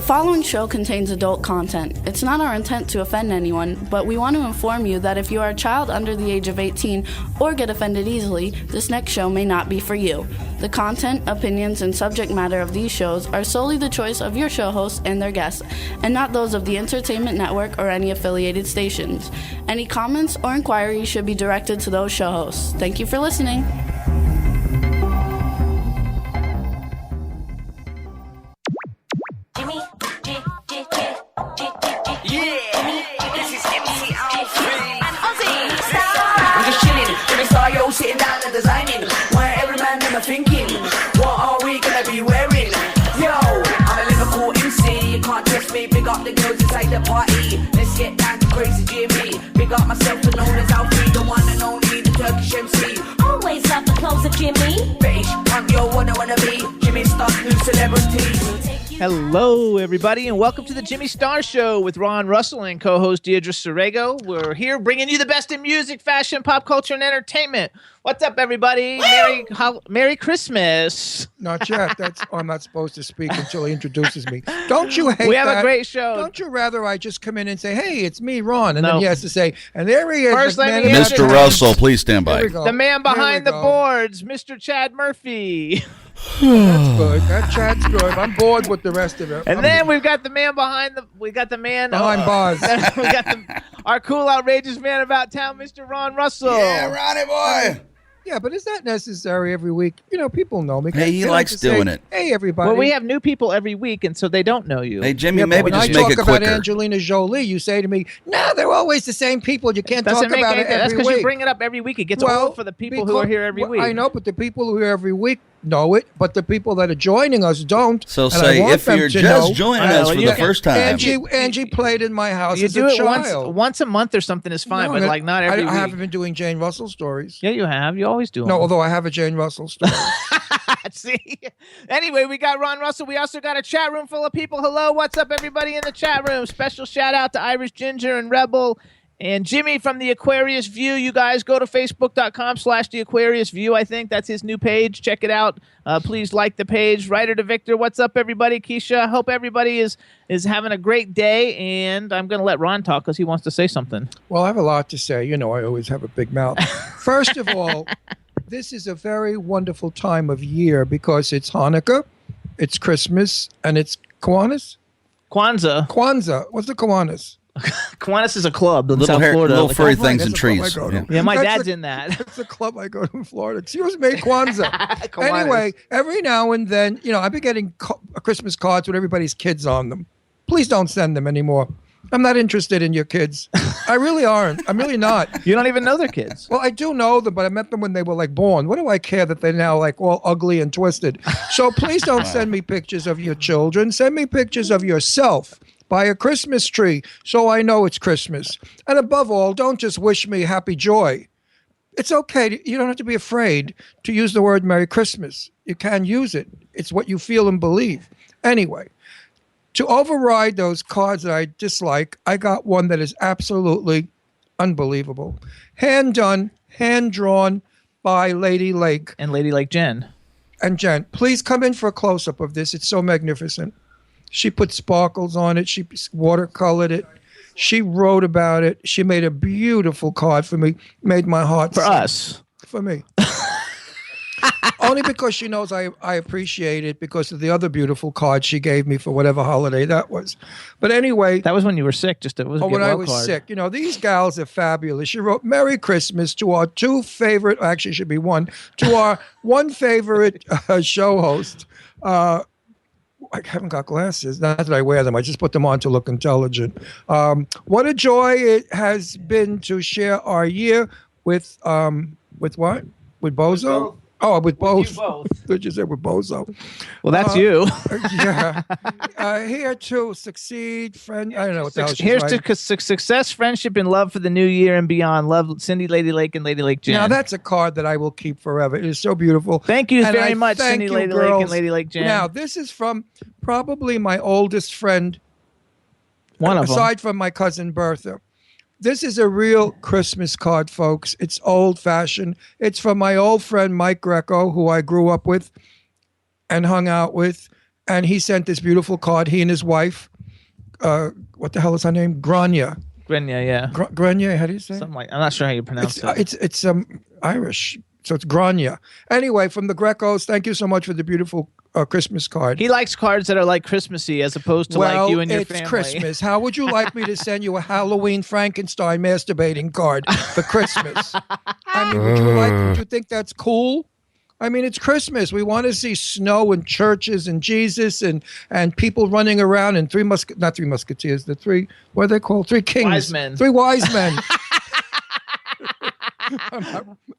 following show contains adult content. It's not our intent to offend anyone, but we want to inform you that if you are a child under the age of 18 or get offended easily, this next show may not be for you. The content, opinions, and subject matter of these shows are solely the choice of your show hosts and their guests, and not those of the Entertainment Network or any affiliated stations. Any comments or inquiries should be directed to those show hosts. Thank you for listening. Sitting down and designing, why every man never thinking, what are we gonna be wearing? Yo, I'm a Liverpool MC, you can't test me. Big up the girls inside the party, let's get down to crazy Jimmy. Big up myself and known as Alfie, the one and only, the Turkish MC. Always love the clothes of Jimmy. British punk, yo, what I wanna be, Jimmy Star's new celebrity. Hello, everybody, and welcome to the Jimmy Star Show with Ron Russell and co-host Deirdre Sorego. We're here bringing you the best in music, fashion, pop culture, and entertainment. What's up, everybody? Merry Christmas. Not yet. I'm not supposed to speak until he introduces me. Don't you hate that? We have a great show. Don't you rather I just come in and say, hey, it's me, Ron, and then he has to say, and there he is. First, let me Mr. Russell, please stand by. The man behind the boards, Mr. Chad Murphy. That's good. That chat's good. I'm bored with the rest of it. And then we've got the man behind bars. We got our cool, outrageous man about town, Mr. Ron Russell. Yeah, Ronnie boy. Yeah, but is that necessary every week? You know, people know me. Hey, he likes doing it. Hey, everybody. Well, we have new people every week, and so they don't know you. Hey, Jimmy, maybe just make it quicker. When I talk about Angelina Jolie, you say to me, no, they're always the same people. You can't talk about it every week. That's because you bring it up every week. It gets old for the people who are here every week. I know, but the people who are here every week know it, but the people that are joining us don't. So say, if you're just joining us for the first time. Angie played in my house you as do a it child. once a month or something is fine, but like not every week. I haven't been doing Jane Russell stories. Yeah, you have. You always do them. No, although I have a Jane Russell story. See? Anyway, we got Ron Russell. We also got a chat room full of people. Hello, what's up, everybody in the chat room? Special shout out to Irish Ginger and Rebel and Jimmy from the Aquarius View. You guys go to facebook.com/the Aquarius View. I think that's his new page. Check it out. Please like the page. Writer to Victor. What's up, everybody? Keisha. Hope everybody is having a great day. And I'm going to let Ron talk because he wants to say something. Well, I have a lot to say. You know, I always have a big mouth. First of all, this is a very wonderful time of year because it's Hanukkah, it's Christmas, and it's Kiwanis? Kwanzaa. What's the Kiwanis? Kiwanis is a club in South Florida. Florida. Little furry things and trees. Yeah, my dad's in that. That's the club I go to in Florida. Excuse me, Kwanzaa. Anyway, every now and then, you know, I've been getting Christmas cards with everybody's kids on them. Please don't send them anymore. I'm not interested in your kids. I really aren't. I'm really not. You don't even know their kids. Well, I do know them, but I met them when they were like born. What do I care that they're now like all ugly and twisted? So please don't send me pictures of your children. Send me pictures of yourself by a Christmas tree so I know it's Christmas. And above all, don't just wish me happy joy. It's okay. You don't have to be afraid to use the word Merry Christmas. You can use it. It's what you feel and believe. Anyway. To override those cards that I dislike, I got one that is absolutely unbelievable. Hand done, hand drawn by Lady Lake. And Lady Lake Jen. And Jen, please come in for a close-up of this. It's so magnificent. She put sparkles on it. She watercolored it. She wrote about it. She made a beautiful card for me. Made my heart sing. Us. For me. Only because she knows I appreciate it because of the other beautiful card she gave me for whatever holiday that was. But anyway. That was when you were sick. When I was sick. You know, these gals are fabulous. She wrote Merry Christmas to our two favorite, actually should be one, to our one favorite show host. I haven't got glasses. Not that I wear them. I just put them on to look intelligent. What a joy it has been to share our year with what? With Bozo? Oh, with both. You both. Did you say with Bozo? Well, that's you. Yeah. Here to succeed, friend. I don't know what the hell she's Here's writing. to success, friendship, and love for the new year and beyond. Love, Cindy, Lady Lake, and Lady Lake Jen. Now, that's a card that I will keep forever. It is so beautiful. Thank you And very I much, thank Cindy, you, Lady Lake, girls. and Lady Lake Jen. Now, this is from probably my oldest friend. One of them. Aside from my cousin Bertha. This is a real Christmas card, folks. It's old-fashioned. It's from my old friend Mike Greco, who I grew up with and hung out with. and he sent this beautiful card. He and his wife, what the hell is her name? Grania. Grenia, yeah. Grania, how do you say? Something like, I'm not sure how you pronounce it. It's Irish, so it's Grania. Anyway, from the Grecos, thank you so much for the beautiful Christmas card. He likes cards that are like Christmassy as opposed to like you and your family. Well, it's Christmas. How would you like me to send you a Halloween Frankenstein masturbating card for Christmas? I mean, would you think that's cool? I mean, it's Christmas. We want to see snow and churches and Jesus and people running around and not three musketeers, what are they called? Three kings. Wise men. Three wise men.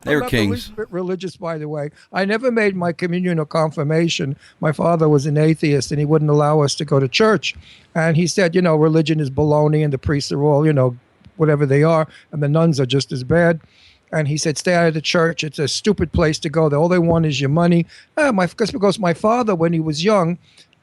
They were I'm kings. not religious, by the way. I never made my communion or confirmation. My father was an atheist, and he wouldn't allow us to go to church. And he said, religion is baloney, and the priests are all, whatever they are, and the nuns are just as bad. And he said, stay out of the church. It's a stupid place to go. All they want is your money. Because my father, when he was young,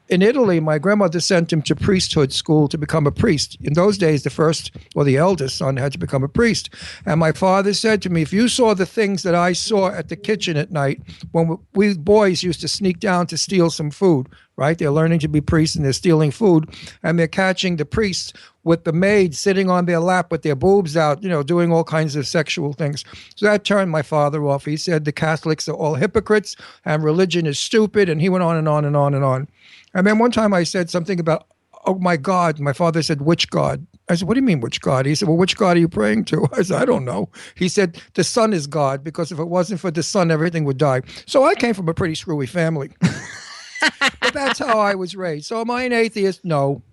in Italy, my grandmother sent him to priesthood school to become a priest. In those days, the first or the eldest son had to become a priest. And my father said to me, if you saw the things that I saw at the kitchen at night, when we boys used to sneak down to steal some food, right? They're learning to be priests and they're stealing food, and they're catching the priests with the maids sitting on their lap with their boobs out, doing all kinds of sexual things. So that turned my father off. He said the Catholics are all hypocrites and religion is stupid, and he went on and on and on and on. And then one time I said something about, oh my God. My father said, which God? I said, what do you mean, which God? He said, well, which God are you praying to? I said, I don't know. He said, the sun is God, because if it wasn't for the sun, everything would die. So I came from a pretty screwy family. But that's how I was raised. So am I an atheist? No.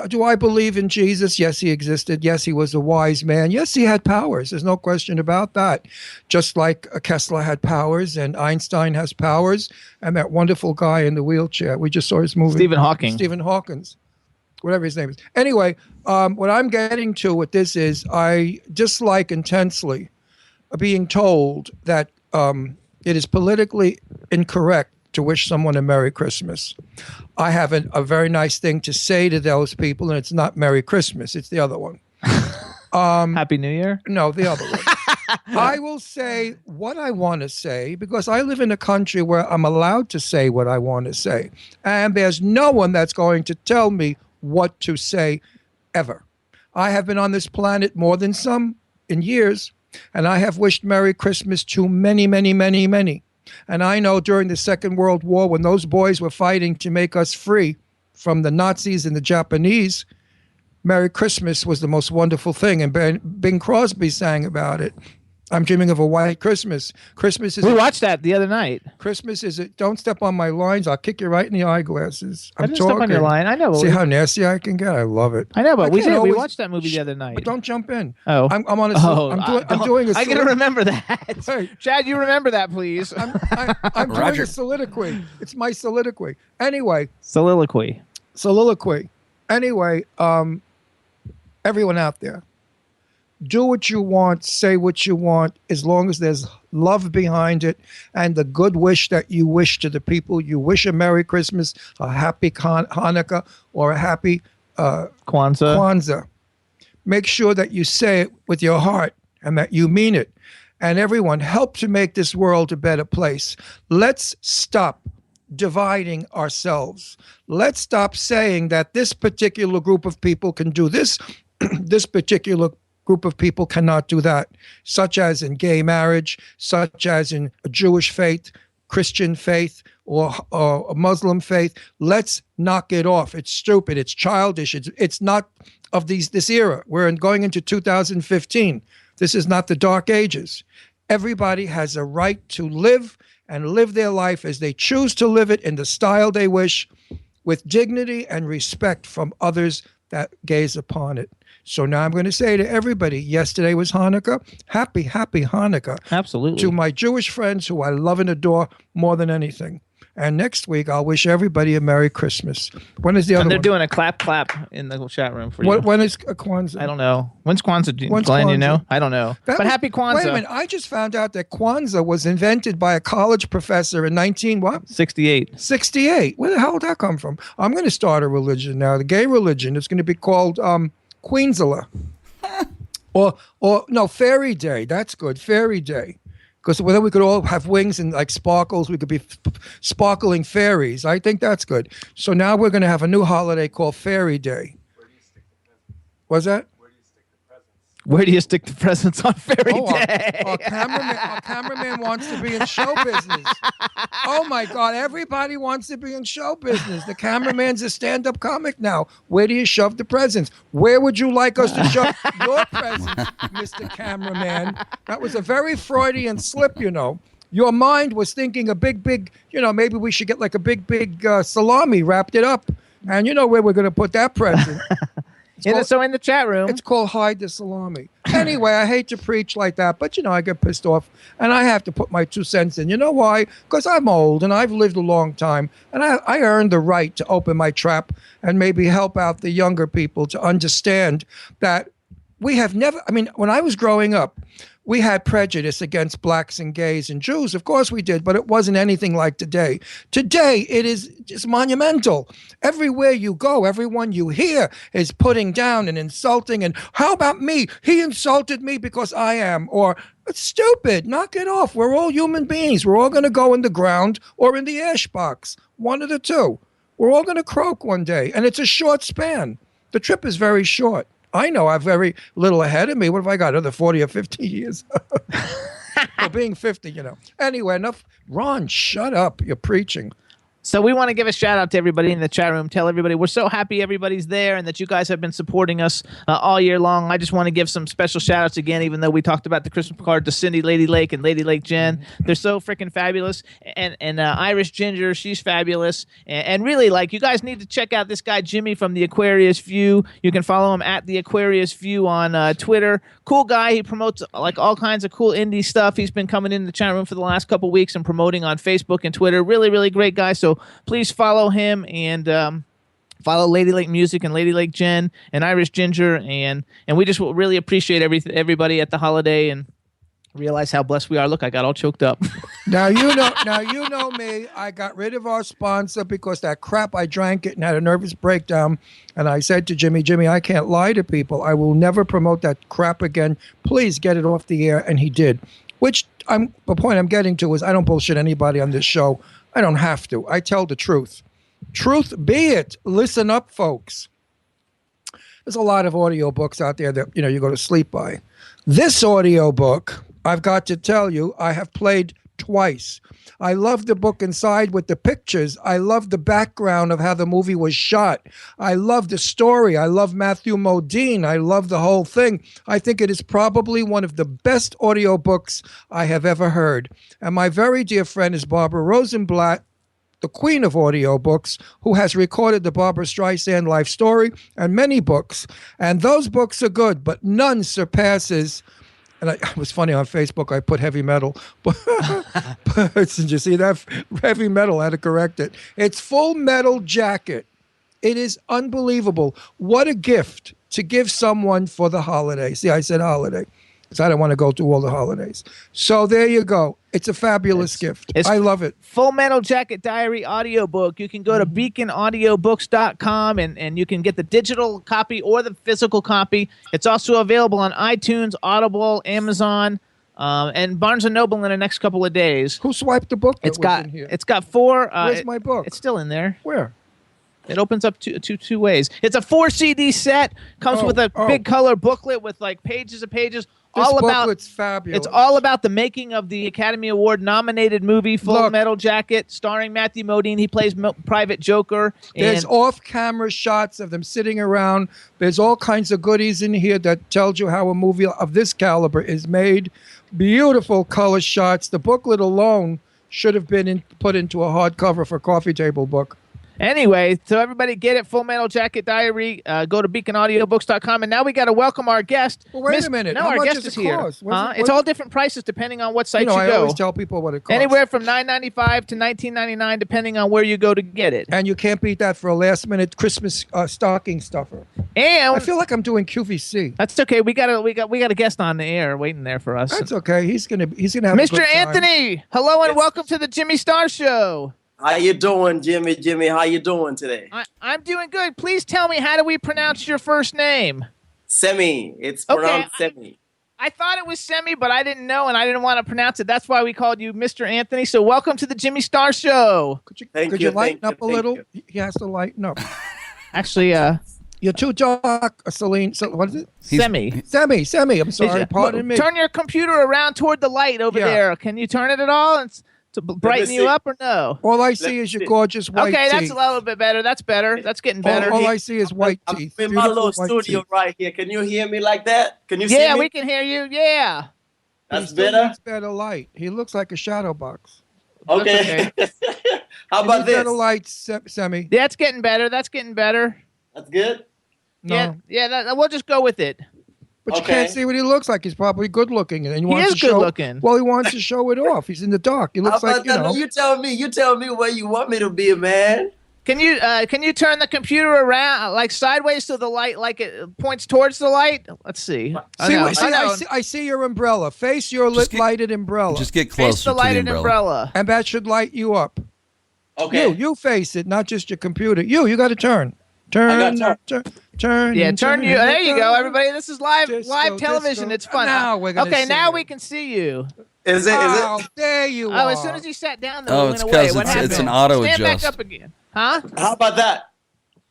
Do I believe in Jesus? Yes, he existed. Yes, he was a wise man. Yes, he had powers. There's no question about that. Just like Kessler had powers and Einstein has powers, and that wonderful guy in the wheelchair. We just saw his movie. Stephen Hawking. Stephen Hawkins. Whatever his name is. Anyway, what I'm getting to with this is I dislike intensely being told that it is politically incorrect to wish someone a Merry Christmas. I have a very nice thing to say to those people, and it's not Merry Christmas. It's the other one. Happy New Year? No, the other one. I will say what I want to say because I live in a country where I'm allowed to say what I want to say. And there's no one that's going to tell me what to say ever. I have been on this planet more than some in years, and I have wished Merry Christmas to many, many, many, many. And I know during the Second World War, when those boys were fighting to make us free from the Nazis and the Japanese, Merry Christmas was the most wonderful thing. And Bing Crosby sang about it. I'm dreaming of a white Christmas. Christmas is. We watched that the other night. Christmas is. Don't step on my lines. I'll kick you right in the eyeglasses. I didn't step on your line. I know. See how nasty I can get. I love it. I know, but we watched that movie the other night. But don't jump in. Oh, I'm on a. I'm doing a. I gotta remember that. Hey. Chad, you remember that, please. I'm doing a soliloquy. It's my soliloquy. Anyway. Soliloquy. Anyway, everyone out there. Do what you want, say what you want, as long as there's love behind it and the good wish that you wish to the people. You wish a Merry Christmas, a happy Hanukkah, or a happy Kwanzaa. Make sure that you say it with your heart and that you mean it. And everyone, help to make this world a better place. Let's stop dividing ourselves. Let's stop saying that this particular group of people can do this, this particular group of people cannot do that, such as in gay marriage, such as in a Jewish faith, Christian faith, or a Muslim faith. Let's knock it off. It's stupid. It's childish. It's not of this era. We're going into 2015. This is not the Dark Ages. Everybody has a right to live and live their life as they choose to live it in the style they wish, with dignity and respect from others that gaze upon it. So now I'm going to say to everybody, yesterday was Hanukkah. Happy, happy Hanukkah. Absolutely. To my Jewish friends who I love and adore more than anything. And next week, I'll wish everybody a Merry Christmas. When is the other one? And they're doing a clap in the chat room for you. When is Kwanzaa? I don't know. When's Kwanzaa? When's Glenn, Kwanzaa? you know? I don't know. But happy Kwanzaa. Wait a minute. I just found out that Kwanzaa was invented by a college professor in 68. 68. Where the hell did that come from? I'm going to start a religion now, the gay religion. It's going to be called Queensala. or no, Fairy Day. That's good. Fairy Day. Because then we could all have wings and like sparkles. We could be sparkling fairies. I think that's good. So now we're going to have a new holiday called Fairy Day. What's that? Where do you stick the presents on Fairy Day? Our cameraman wants to be in show business. Oh my God, everybody wants to be in show business. The cameraman's a stand-up comic now. Where do you shove the presents? Where would you like us to shove your presents, Mr. Cameraman? That was a very Freudian slip, you know. Your mind was thinking a big, maybe we should get like a big salami, wrapped it up. And you know where we're going to put that present. So in the chat room. It's called Hide the Salami. Anyway, I hate to preach like that, but, I get pissed off, and I have to put my 2 cents in. You know why? Because I'm old, and I've lived a long time, and I earned the right to open my trap and maybe help out the younger people to understand that we have never, when I was growing up, we had prejudice against blacks and gays and Jews. Of course we did, but it wasn't anything like today. Today, it is just monumental. Everywhere you go, everyone you hear is putting down and insulting. And how about me? He insulted me because I am. Or, it's stupid. Knock it off. We're all human beings. We're all going to go in the ground or in the ash box. One of the two. We're all going to croak one day. And it's a short span. The trip is very short. I know I have very little ahead of me. What have I got? Another 40 or 50 years? Well, being 50, Anyway, enough. Ron, shut up. You're preaching. So we want to give a shout out to everybody in the chat room. Tell everybody we're so happy everybody's there and that you guys have been supporting us all year long. I just want to give some special shout outs again, even though we talked about the Christmas card to Cindy, Lady Lake, and Lady Lake Jen. They're so freaking fabulous. And Irish Ginger, she's fabulous. And really, you guys need to check out this guy, Jimmy from the Aquarius View. You can follow him at the Aquarius View on Twitter. Cool guy. He promotes all kinds of cool indie stuff. He's been coming in the chat room for the last couple weeks and promoting on Facebook and Twitter. Really, really great guy. So please follow him and follow Lady Lake Music and Lady Lake Jen and Irish Ginger, and we just really appreciate everybody at the holiday and realize how blessed we are. Look, I got all choked up. Now you know me. I got rid of our sponsor because that crap, I drank it and had a nervous breakdown. And I said to Jimmy, I can't lie to people. I will never promote that crap again. Please get it off the air. And he did. The point I'm getting to is I don't bullshit anybody on this show. I don't have to. I tell the truth. Truth be it. Listen up, folks. There's a lot of audiobooks out there that, you go to sleep by. This audiobook, I've got to tell you, I have played twice. I love the book inside with the pictures. I love the background of how the movie was shot. I love the story. I love Matthew Modine. I love the whole thing. I think it is probably one of the best audiobooks I have ever heard. And my very dear friend is Barbara Rosenblatt, the queen of audiobooks, who has recorded the Barbara Streisand life story and many books. And those books are good, but none surpasses. And it was funny on Facebook, I put heavy metal. But did you see that? Heavy metal, I had to correct it. It's Full Metal Jacket. It is unbelievable. What a gift to give someone for the holiday. See, I said holiday, because I don't want to go through all the holidays. So there you go. It's a fabulous gift. I love it. Full Metal Jacket Diary audiobook. You can go to beaconaudiobooks.com and you can get the digital copy or the physical copy. It's also available on iTunes, Audible, Amazon, and Barnes & Noble in the next couple of days. Who swiped the book? It's got 4. Where's my book? It's still in there. Where? It opens up two ways. It's a 4 CD set. Comes with a big color booklet with pages and pages. This booklet's fabulous. It's all about the making of the Academy Award nominated movie Full Metal Jacket, starring Matthew Modine. He plays Private Joker. There's off-camera shots of them sitting around. There's all kinds of goodies in here that tells you how a movie of this caliber is made. Beautiful color shots. The booklet alone should have been put into a hardcover for coffee table book. Anyway, so everybody get it, Full Metal Jacket Diary. Go to beaconaudiobooks.com. And now we got to welcome our guest. Well, wait a minute. No, How our much guest does is it here. cost? It's all different prices depending on what site you go. I always tell people what it costs. Anywhere from $9.95 to $19.99 depending on where you go to get it. And you can't beat that for a last-minute Christmas stocking stuffer. And I feel like I'm doing QVC. That's okay. We got a guest on the air waiting there for us. That's okay. He's gonna have Mr. a good time. Anthony. Hello and welcome to the Jimmy Star Show. How you doing, Jimmy? Jimmy, how you doing today? I'm doing good. Please tell me, how do we pronounce your first name? Semi. It's pronounced Semi. I thought it was Semi, but I didn't know, and I didn't want to pronounce it. That's why we called you Mr. Anthony. So welcome to the Jimmy Star Show. Could you lighten up a little? He has to lighten up. Actually, you're too dark, Celine. So, what is it? Semi. Semi. I'm sorry. Pardon me. Turn your computer around toward the light over there. Can you turn it at all and to brighten you up or no? All I see is your gorgeous white teeth. Okay, that's a little bit better. That's better. That's getting better. All I see is white teeth. I'm in my little studio right here. Can you hear me like that? Can you see me? Yeah, we can hear you. Yeah. That's better? Needs better light. He looks like a shadow box. Okay. How about this? Better light, Semi. Yeah, that's getting better. That's getting better. That's good? No. Yeah, we'll just go with it. But you can't see what he looks like. He's probably good looking, and he is good looking. Well, he wants to show it off. He's in the dark. He looks like You tell me where you want me to be, man. Can you turn the computer around like sideways so the light it points towards the light? Let's see. I see your umbrella. Face your lighted umbrella. Just get closer face the lighted to the umbrella. And that should light you up. Okay. You face it, not just your computer. You got to turn. Turn. Yeah, turn you. There you go, everybody. This is live television. Disco. It's fun. Now we're gonna see now it. we can see you. Is it? There you Oh, are. as soon as he sat down, though, it's went away. because What happened? it's an auto Stand adjust. back up again. Huh? How about that?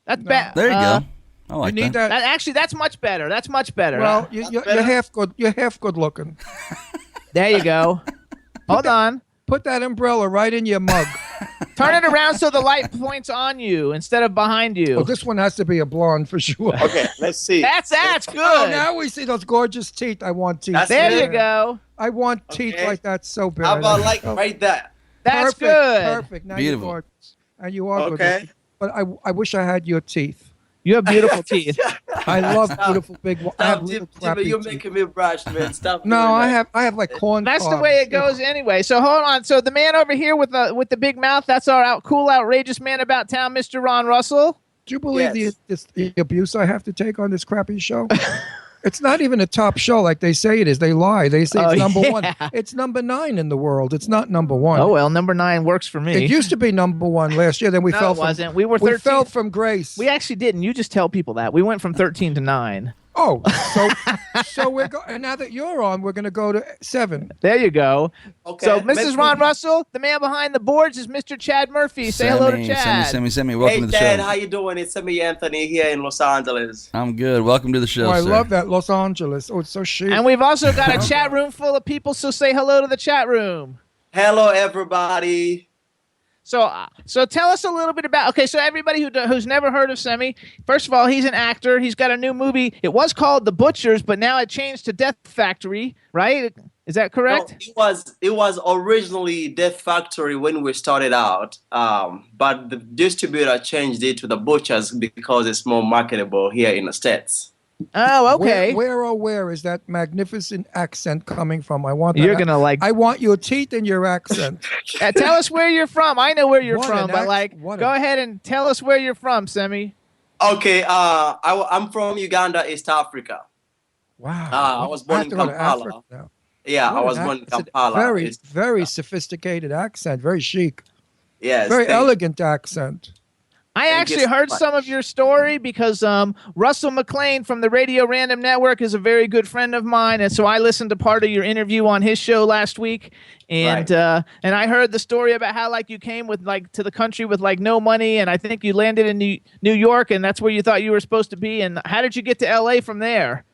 That's bad. There you go. I like You need that. Actually, that's much better. That's much better. Well, you're half good. You're half good looking. There you go. Hold on. Put that umbrella right in your mug. Turn it around so the light points on you instead of behind you. Well, this one has to be a blonde for sure. Okay, let's see. That's good. Oh, now we see those gorgeous teeth. I want teeth. There you go. I want teeth like that so bad. How about right there? That's Perfect, good. Perfect. Now Beautiful. you're gorgeous. And you are good. Okay. But I wish I had your teeth. You have beautiful teeth. I love beautiful big. I have Stop, little Jimmy, crappy you're teeth. making me brush, man. Stop. No, doing I that. have like corn. That's the cobs. way it goes anyway. So hold on. So the man over here with the big mouth, that's our cool, outrageous man about town, Mr. Ron Russell. Do you believe Yes. the abuse I have to take on this crappy show? It's not even a top show like they say it is. They lie. They say it's number one. It's number 9 in the world. It's not number 1. Oh well, number 9 works for me. It used to be number 1 last year. Then we fell. It wasn't. We were 13. We fell from grace. We actually didn't. You just tell people that we went from 13 to 9. Oh, so we're going. And now that you're on, we're going to go to 7. There you go. Okay. So, Mrs. Ron Russell, the man behind the boards is Mr. Chad Murphy. Say hello to Chad. Semi. Welcome Hey, to the Dad, show. how you doing? It's Semi Anthony here in Los Angeles. I'm good. Welcome to the show, Oh, I sir. love that Los Angeles. Oh, it's so chic. And we've also got a chat room full of people. So say hello to the chat room. Hello, everybody. So tell us a little bit about. Okay, so everybody who's never heard of Semi, first of all, he's an actor. He's got a new movie. It was called The Butchers, but now it changed to Death Factory, right? Is that correct? No, it was originally Death Factory when we started out, but the distributor changed it to The Butchers because it's more marketable here in the States. Oh, okay. Where is that magnificent accent coming from? I want that. You're gonna like. I want your teeth and your accent. Tell us where you're from. I know where you're What from, an but go ahead and tell us where you're from, Semi. Okay, I'm from Uganda, East Africa. Wow. I was born in Kampala. Yeah, I was born in Kampala. Very sophisticated accent. Very chic. Yes. Very elegant accent. I actually heard some of your story because Russell McLean from the Radio Random Network is a very good friend of mine, and so I listened to part of your interview on his show last week, and I heard the story about how you came with to the country with no money, and I think you landed in New York, and that's where you thought you were supposed to be. And how did you get to LA from there?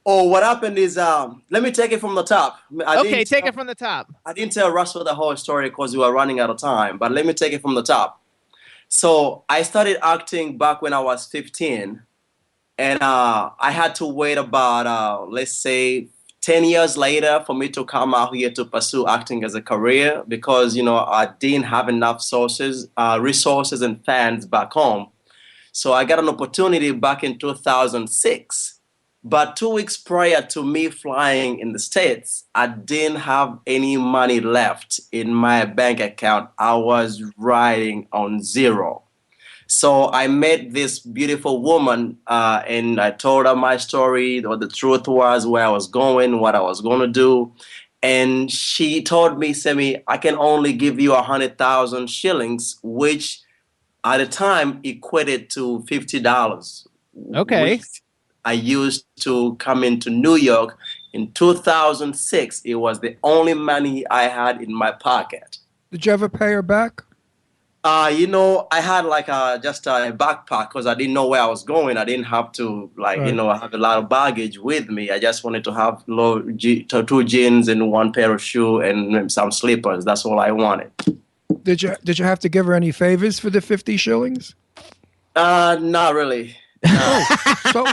Oh, what happened is, let me take it from the top. Take it from the top. I didn't tell Russell the whole story because we were running out of time, but let me take it from the top. So I started acting back when I was 15, and I had to wait about, let's say, 10 years later for me to come out here to pursue acting as a career because, I didn't have enough resources and fans back home. So I got an opportunity back in 2006. But 2 weeks prior to me flying in the States, I didn't have any money left in my bank account. I was riding on zero. So I met this beautiful woman and I told her my story, what the truth was, where I was going, what I was going to do. And she told me, Semi, I can only give you 100,000 shillings, which at the time equated to $50. Okay. I used to come into New York in 2006. It was the only money I had in my pocket. Did you ever pay her back? I had like just a backpack because I didn't know where I was going. I didn't have to Right. I have a lot of baggage with me. I just wanted to have two jeans and one pair of shoes and some slippers. That's all I wanted. Did you have to give her any favors for the 50 shillings? Not really. So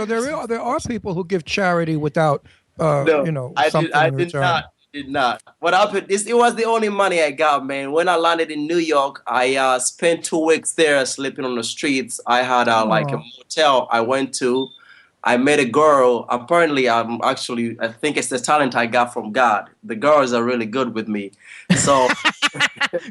there are people who give charity without No, I something in did return. not. Did not. What happened? It was the only money I got, man. When I landed in New York, I spent 2 weeks there sleeping on the streets. I had like a motel I went to. I met a girl. Apparently, I think it's the talent I got from God. The girls are really good with me. So,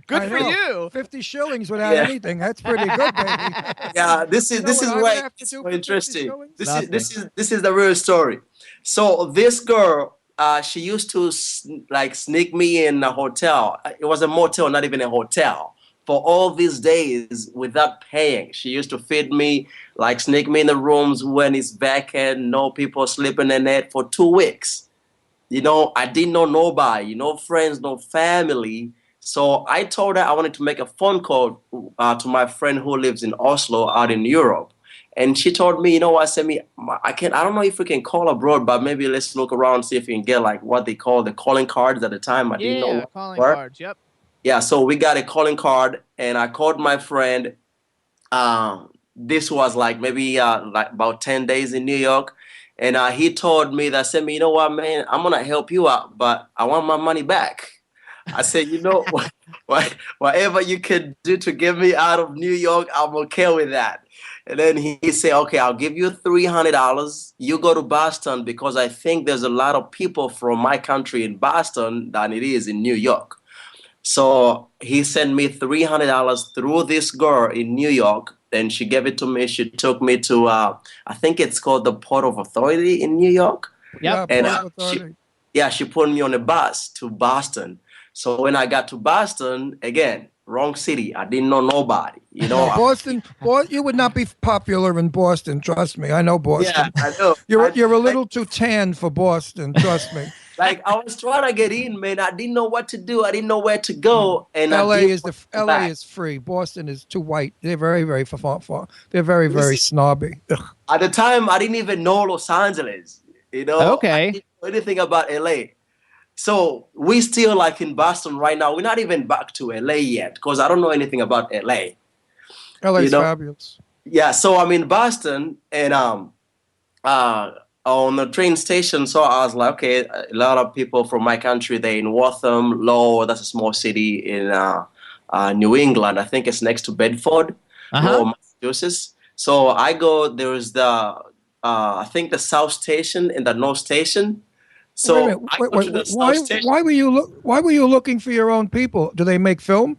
Good I for know. you. 50 shillings without Yeah. anything. That's pretty good, baby. yeah, this is You know what I would why have to it's do so for 50 interesting. shillings? This is the real story. So this girl, she used to sneak me in a hotel. It was a motel, not even a hotel. For all these days without paying, she used to feed me, sneak me in the rooms when it's vacant, no people sleeping in it for 2 weeks. I didn't know nobody, no friends, no family. So I told her I wanted to make a phone call to my friend who lives in Oslo out in Europe. And she told me, Semi, I don't know if we can call abroad, but maybe let's look around, see if we can get what they call the calling cards at the time. I didn't know Yeah, what calling they were. cards. Yep. Yeah, so we got a calling card and I called my friend. This was maybe about 10 days in New York. And he told me that, Semi, you know what, man, I'm going to help you out, but I want my money back. I said, whatever you can do to get me out of New York, I'm okay with that. And then he said, okay, I'll give you $300. You go to Boston because I think there's a lot of people from my country in Boston than it is in New York. So he sent me $300 through this girl in New York. And she gave it to me. She took me to, I think it's called the Port of Authority in New York. Yep. And Port of Authority. she put me on a bus to Boston. So when I got to Boston, again, wrong city. I didn't know nobody. Boston, you would not be popular in Boston. Trust me, I know Boston. Yeah, I know. You're a little too tan for Boston. Trust me. I was trying to get in, man. I didn't know what to do. I didn't know where to go. And LA I didn't is want to come LA back. is free. Boston is too white. They're very, very far. They're very, very snobby. Ugh. At the time, I didn't even know Los Angeles. Okay. I didn't know anything about LA. So we still in Boston right now. We're not even back to LA yet because I don't know anything about LA. LA's fabulous. Yeah, so I'm in Boston and on the train station, so I was like, okay, a lot of people from my country, they're in Waltham, Lowell, that's a small city in New England. I think it's next to Bedford, Lowell, Massachusetts. So I go, there's I think the South Station and the North Station. So Wait a minute, I go to the why, South Station. why were you looking for your own people? Do they make film?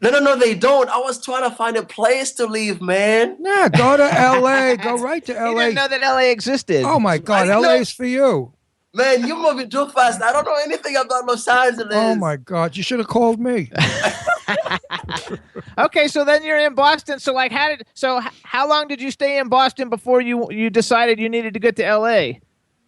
No, they don't. I was trying to find a place to live, man. Yeah, go to LA. Go right to He LA. didn't know that LA existed. Oh my God, I know. LA's for you. Man, you're moving too fast. I don't know anything about Los Angeles. Oh my God, you should have called me. Okay, so then you're in Boston. So how long did you stay in Boston before you decided you needed to get to LA?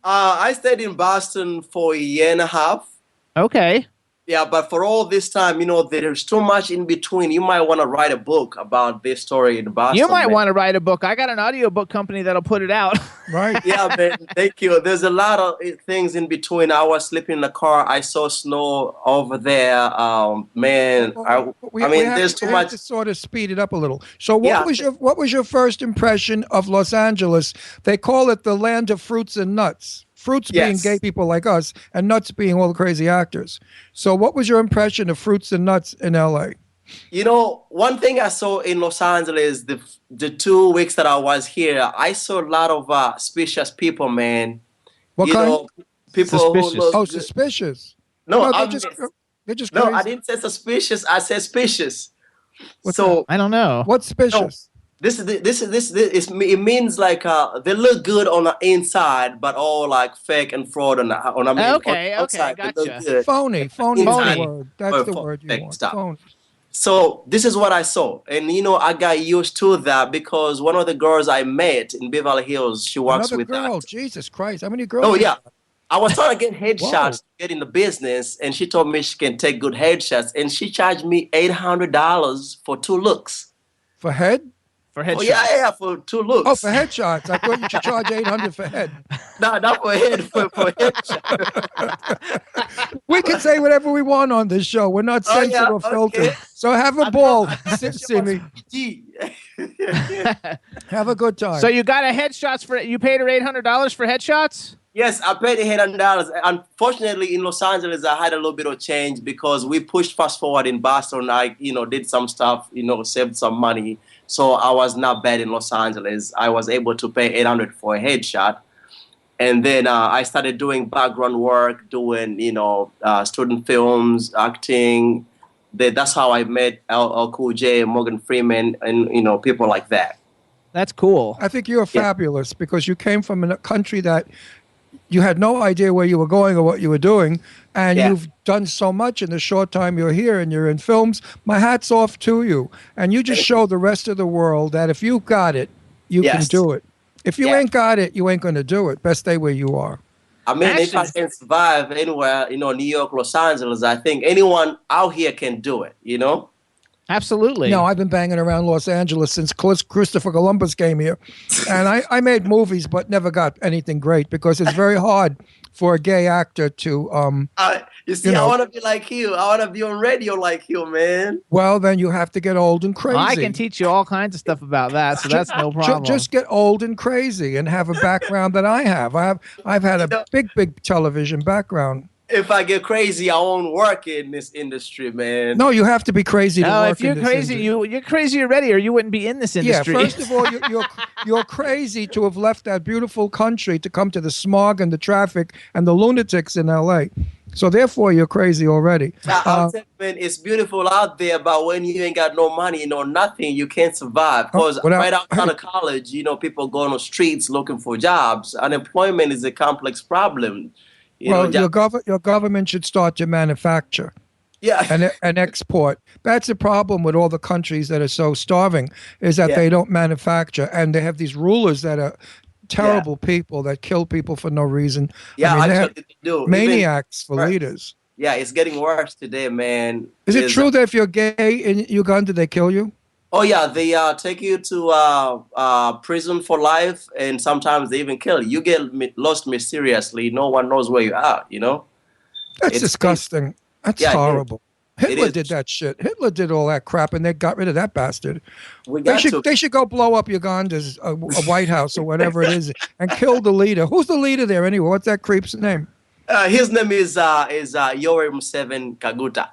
I stayed in Boston for a year and a half. Okay. Yeah, but for all this time, there's too much in between. You might want to write a book about this story in Boston. You might man. want to write a book. I got an audiobook company that'll put it out. Right. Yeah, man. Thank you. There's a lot of things in between. I was sleeping in the car. I saw snow over there. Man, there's too we much. have to sort of speed it up a little. So what Yeah. was your first impression of Los Angeles? They call it the land of fruits and nuts. Fruits being Yes. gay people like us, and nuts being all the crazy actors. So what was your impression of fruits and nuts in LA? One thing I saw in Los Angeles, the 2 weeks that I was here, I saw a lot of suspicious people, man. What kind? People Suspicious. who look Oh, good. suspicious. No, They're just no, crazy. I didn't say suspicious. I said suspicious. What's So I don't know. What's suspicious? this it means they look good on the inside, but all fake and fraud on Okay, outside, they look gotcha. good. Phony. Phony is Phony. the word. That's the Phony. word you Fake want. stuff. Phony. So this is what I saw, and I got used to that because one of the girls I met in Beverly Hills, she works Another with girl. that. Jesus Christ. How many girls? Oh you yeah, got? I was trying to get Whoa. headshots to get in the business, and she told me she can take good headshots, and she charged me $800 for 2 looks. For head? For Oh headshots. yeah, for 2 looks. Oh, for headshots. I thought you should charge 800 for head. No, not for head, for headshot. We can say whatever we want on this show. We're not Oh, censored yeah, or filtered. okay. So have a ball, Simi. Gee. Have a good time. So you got a headshots for you paid her $800 for headshots? Yes, I paid $800. Unfortunately, in Los Angeles, I had a little bit of change because we pushed fast forward in Boston. I, did some stuff, saved some money. So I was not bad in Los Angeles. I was able to pay $800 for a headshot. And then I started doing background work, doing, student films, acting. That's how I met LL Cool J, Morgan Freeman, and, people like that. That's cool. I think you're fabulous because you came from a country that you had no idea where you were going or what you were doing, and Yeah. you've done so much in the short time you're here and you're in films. My hat's off to you. And you just show the rest of the world that if you got it, you can Yes. do it. If you Yeah. ain't got it, you ain't going to do it. Best stay where you are. I mean, if I Actually- can survive anywhere, New York, Los Angeles, I think anyone out here can do it, Absolutely. No, I've been banging around Los Angeles since Christopher Columbus came here. And I made movies, but never got anything great because it's very hard for a gay actor to, You see, You know. I want to be like you. I want to be on radio like you, man. well, then you have to get old and crazy. I can teach you all kinds of stuff about that, so that's no problem. Just get old and crazy and have a background that I have. I've had a big television background. If I get crazy, I won't work in this industry, man. No, you have to be crazy to No, work if you're in this crazy, industry. you're crazy already, or you wouldn't be in this Yeah, industry. first of all, you're crazy to have left that beautiful country to come to the smog and the traffic and the lunatics in L.A. So therefore, you're crazy already. I'm telling you, man, it's beautiful out there, but when you ain't got no money, nothing, you can't survive. Because right outside of college, people go on the streets looking for jobs. Unemployment is a complex problem. Your government should start to manufacture. Yeah. and export. That's the problem with all the countries that are so starving is that they don't manufacture, and they have these rulers that are terrible people that kill people for no reason. Yeah, I mean, they have actually, they do. maniacs for Right. leaders. Yeah, it's getting worse today, man. Is it true that if you're gay in Uganda, they kill you? Oh yeah, they take you to prison for life, and sometimes they even kill you. You get lost mysteriously. No one knows where you are. That's It's- disgusting. That's Yeah, it is. horrible. Hitler is. did that shit. Hitler did all that crap, and they got rid of that bastard. We They got to. should go blow up Uganda's a White House or whatever it is, and kill the leader. Who's the leader there anyway? What's that creep's name? His name is Yoweri Museveni Kaguta.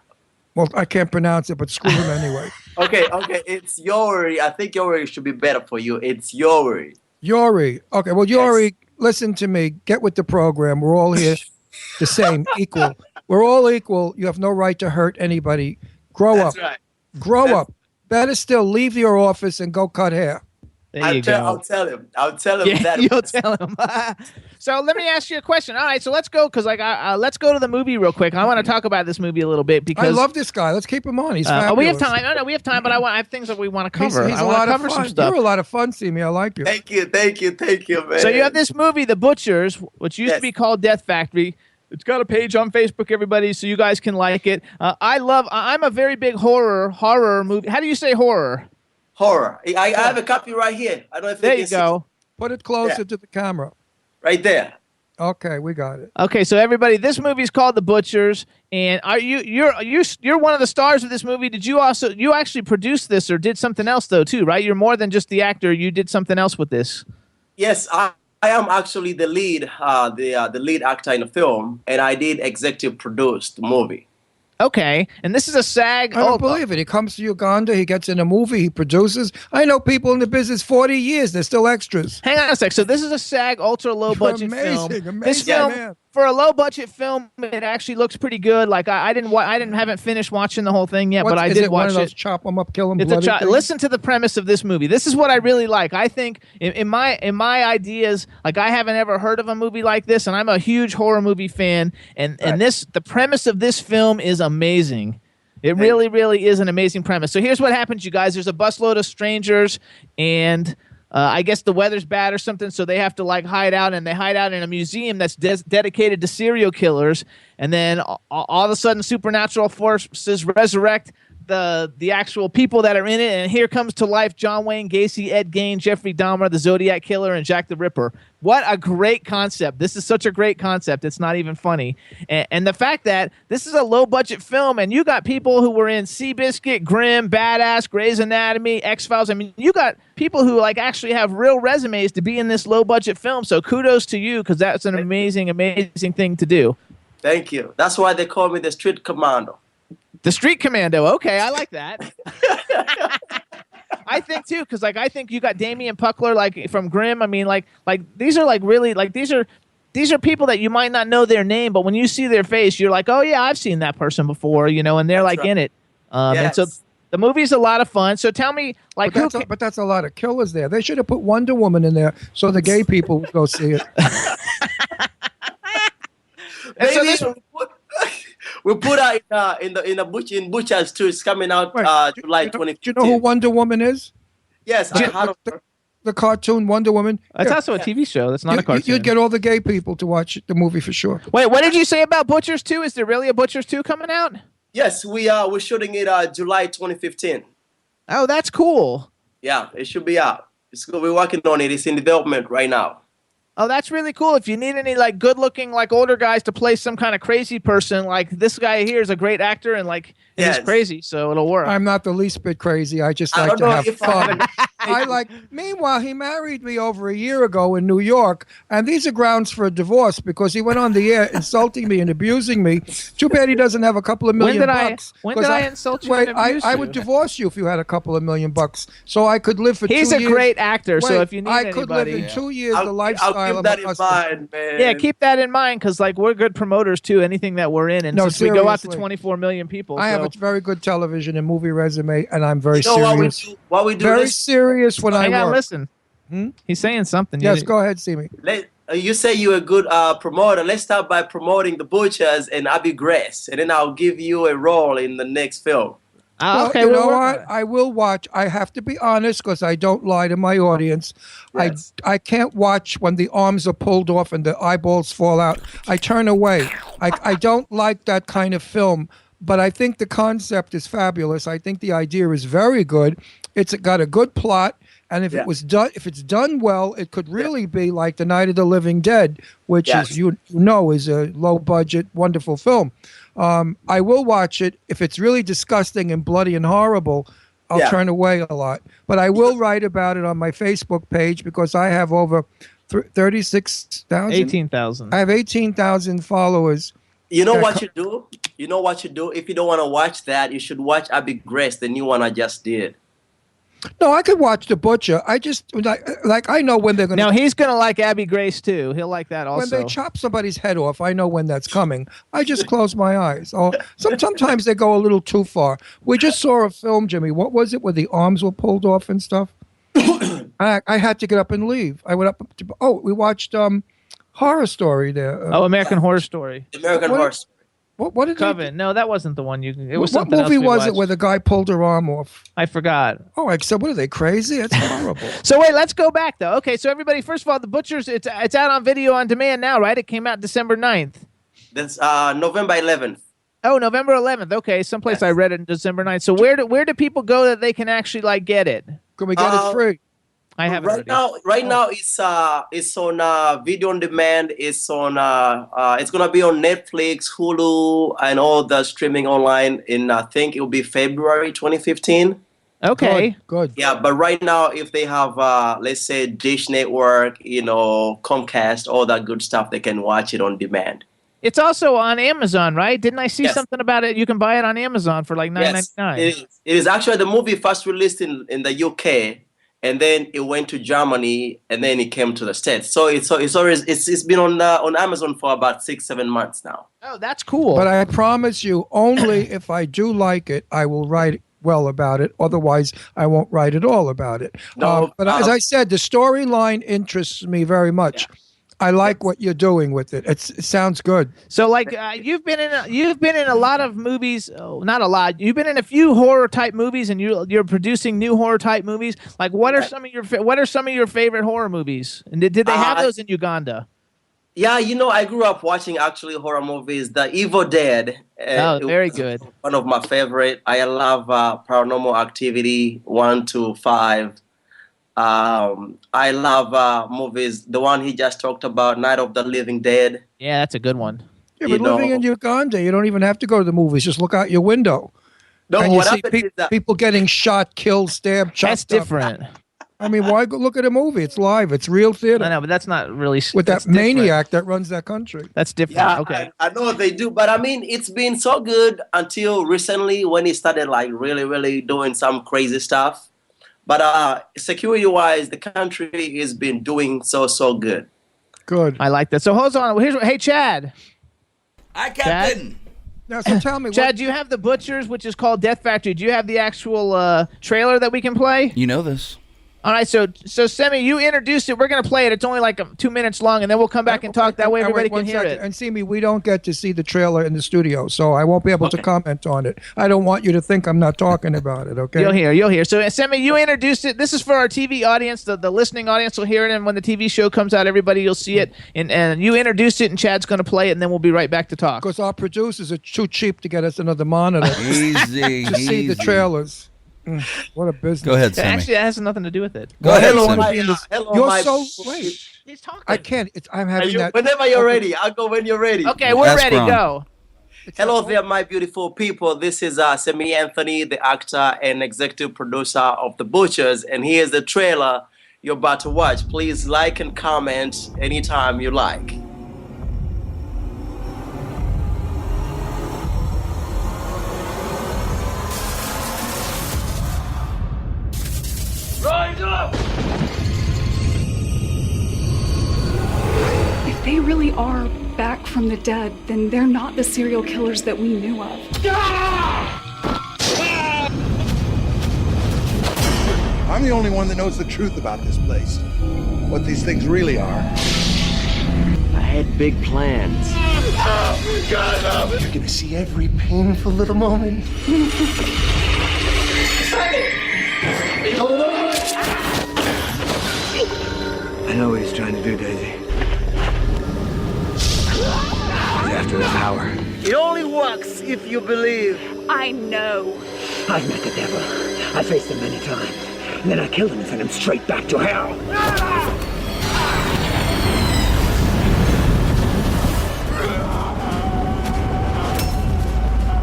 Well, I can't pronounce it, but screw him anyway. Okay, it's Yoweri. I think Yoweri should be better for you. It's Yoweri. Yori. Okay, well, Yori, listen to me. Get with the program. We're all here the same, equal. We're all equal. You have no right to hurt anybody. Grow That's up. right. Grow up. Better still, leave your office and go cut hair. There you go. I'll tell him. I'll tell him Yeah, that. you'll tell him. So let me ask you a question. All right, so let's go because let's go to the movie real quick. I want to talk about this movie a little bit because I love this guy. Let's keep him on. He's we fabulous. have time. No, we have time, but I have things that we want to He's cover. a I want lot to of cover fun. some stuff. You're a lot of fun, Simi. I like you. Thank you, man. So you have this movie, The Butchers, which used to Yes. be called Death Factory. It's got a page on Facebook, everybody, so you guys can like it. I'm a very big horror movie. How do you say horror? Horror. I have a copy right here. I don't know if There you you can go. Put it closer Yeah. to the camera. see. Right there. Okay, we got it. Okay, so everybody, this movie is called The Butchers, and you're one of the stars of this movie. Did you actually produce this or did something else though too, right? You're more than just the actor. You did something else with this. Yes, I am actually the lead, the lead actor in the film, and I did executive produce the movie. Okay, and this is a SAG. I don't believe it. He comes to Uganda. He gets in a movie. He produces. I know people in the business 40 years. They're still extras. Hang on a sec. So this is a SAG ultra low budget amazing, film. amazing, This film, man. for a low budget film, it actually looks pretty good. Like I haven't finished watching the whole thing yet, but I Is did it one watch of those it. chop 'em up, kill 'em It's a bloody things? listen to the premise of this movie. This is what I really like. I think in my ideas, like I haven't ever heard of a movie like this, and I'm a huge horror movie fan. And the premise of this film is amazing. It really, really is an amazing premise. So here's what happens, you guys. There's a busload of strangers, and I guess the weather's bad or something, so they have to like hide out, and they hide out in a museum that's dedicated to serial killers. And then all of a sudden, supernatural forces resurrect the actual people that are in it, and here comes to life John Wayne Gacy, Ed Gein, Jeffrey Dahmer, the Zodiac Killer, and Jack the Ripper. What a great concept. This is such a great concept. It's not even funny. And the fact that this is a low-budget film, and you got people who were in Seabiscuit, Grimm, Badass, Grey's Anatomy, X-Files. I mean, you got people who like actually have real resumes to be in this low-budget film, so kudos to you, because that's an amazing, amazing thing to do. Thank you. That's why they call me the Street Commando. The Street Commando. Okay, I like that. I think too, because like I think you got Damian Puckler like from Grimm. I mean, like these are like really like these are people that you might not know their name, but when you see their face, you're like, oh yeah, I've seen that person before, you know, and they're like in it. And so the movie's a lot of fun. So tell me, like, but that's a lot of killers there. They should have put Wonder Woman in there so the gay people would go see it. We put out in Butchers too. It's coming out July 2015. Do you know who Wonder Woman is? Yes, I heard of her. The cartoon Wonder Woman. That's also a TV show. That's not a cartoon. You'd get all the gay people to watch the movie for sure. Wait, what did you say about Butchers 2? Is there really a Butchers 2 coming out? Yes, we're shooting it July 2015. Oh, that's cool. Yeah, it should be out. We're working on it. It's in development right now. Oh, that's really cool. If you need any like good-looking like older guys to play some kind of crazy person, like this guy here is a great actor and like he's crazy, so it'll work. I'm not the least bit crazy. I just like to have fun. Meanwhile, he married me over a year ago in New York, and these are grounds for a divorce because he went on the air insulting me and abusing me. Too bad he doesn't have a couple of million bucks. When did I insult you? I would divorce you if you had a couple of $1 million, so I could live for 2 years. He's a great actor, so if you need I could live in 2 years the lifestyle I'll keep that in mind, man. Yeah, keep that in mind because like we're good promoters too. Anything that we're in, and since we go out to 24 million people, I have a very good television and movie resume, and I'm very serious. What we do very serious when I work. Listen. He's saying something. Yes, go ahead, Simi. You say you're a good promoter. Let's start by promoting The Butchers and Abby Grace, and then I'll give you a role in the next film. Okay, you know what? I will watch. I have to be honest because I don't lie to my audience. Yes. I can't watch when the arms are pulled off and the eyeballs fall out. I turn away. I don't like that kind of film. But I think the concept is fabulous. I think the idea is very good. It's got a good plot. And if if it's done well, it could really be like The Night of the Living Dead, which is is a low budget, wonderful film. I will watch it. If it's really disgusting and bloody and horrible, I'll turn away a lot. But I will write about it on my Facebook page because I have over 36,000. 18,000. I have 18,000 followers. You know what you do? You know what you do? If you don't want to watch that, you should watch Abby Grace, the new one I just did. No, I could watch The Butcher. I just like I know when they're going to. Now he's going to like Abby Grace too. He'll like that also. When they chop somebody's head off, I know when that's coming. I just close my eyes. Or sometimes they go a little too far. We just saw a film, Jimmy. What was it? Where the arms were pulled off and stuff. I had to get up and leave. I went up to. We watched Horror Story there. American Horror Story. American Horror Story. What did Coven? No, that wasn't the one. It was what something movie else was it where the guy pulled her arm off? I forgot. Oh, I said, what are they crazy? That's horrible. So wait, let's go back though. Okay, so everybody, first of all, The Butchers, it's out on video on demand now, right? It came out December 9th. That's November 11th. Oh, November 11th. Okay, someplace I read it on December 9th. So where do people go that they can actually like get it? Can we get it free? I have right now. It's on video on demand. It's on. It's gonna be on Netflix, Hulu, and all the streaming online. In I think it will be February 2015. Okay, good. Yeah, but right now, if they have, let's say, Dish Network, Comcast, all that good stuff, they can watch it on demand. It's also on Amazon, right? Didn't I see something about it? You can buy it on Amazon for like $9.99. It is actually the movie first released in the UK. And then it went to Germany, and then it came to the States. So it's been on Amazon for about 6-7 months now. Oh, that's cool. But I promise you, only if I do like it, I will write well about it. Otherwise, I won't write at all about it. But as I said, the storyline interests me very much. I like what you're doing with it. It sounds good. So, like, you've been in a lot of movies. Oh, not a lot. You've been in a few horror type movies, and you're producing new horror type movies. Like, what are some of your favorite horror movies? And did they have those in Uganda? Yeah, I grew up watching actually horror movies. The Evil Dead. Oh, very was good. One of my favorite. I love Paranormal Activity 1 to 5. I love movies. The one he just talked about, Night of the Living Dead. Yeah, that's a good one. Yeah, but living in Uganda, you don't even have to go to the movies. Just look out your window. No, and you what see happened is that people getting shot, killed, stabbed, chopped That's different. up. I mean, why go look at a movie? It's live. It's real theater. I know, but that's not really With that that's different. maniac that runs that country. That's different. Yeah, Okay. I know they do, but I mean, it's been so good until recently when he started like really, really doing some crazy stuff. But security-wise, the country has been doing so good. Good. I like that. So hold on. Hey, Chad. Hi, Captain. Now, so tell me, Chad, do you have the Butchers, which is called Death Factory? Do you have the actual trailer that we can play? You know this. All right, so Semi, you introduced it. We're going to play it. It's only like 2 minutes long, and then we'll come back and talk. That way everybody can hear it. And see me, we don't get to see the trailer in the studio, so I won't be able to comment on it. I don't want you to think I'm not talking about it, okay? You'll hear. So, Semi, you introduced it. This is for our TV audience. The listening audience will hear it, and when the TV show comes out, everybody will see it. And you introduced it, and Chad's going to play it, and then we'll be right back to talk. Because our producers are too cheap to get us another monitor Easy. to see the trailers. What a business. Go ahead, Sammy. Actually, that has nothing to do with it. Go ahead, Hello, Sammy. hello, You're my- so wait. He's talking. I can't. I'm having that. Whenever you're ready, I'll go when you're ready. Okay, we're That's ready. wrong. Go. Hello there, my beautiful people. This is Semi Anthony, the actor and executive producer of The Butchers, and here's the trailer you're about to watch. Please like and comment anytime you like. If they really are back from the dead, then they're not the serial killers that we knew of. I'm the only one that knows the truth about this place. What these things really are. I had big plans. You're gonna see every painful little moment. I know what he's trying to do, Daisy. He's after the power. It only works if you believe. I know. I've met the devil. I faced him many times. And then I killed him and sent him straight back to hell.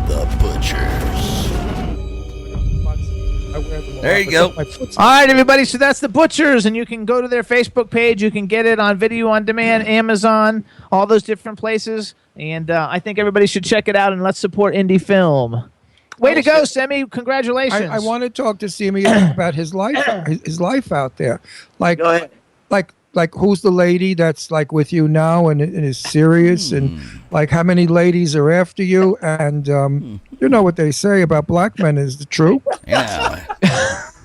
The Butchers. I wear them There you go. My foot's All right, everybody. So that's The Butchers, and you can go to their Facebook page. You can get it on video on demand, Amazon, all those different places. And I think everybody should check it out, and let's support indie film. Way to go, Semi. Congratulations. I want to talk to Simi about his life, his life out there. Like, Go ahead. like who's the lady that's like with you now and is serious, and like how many ladies are after you, and you know what they say about black men is true. Yeah.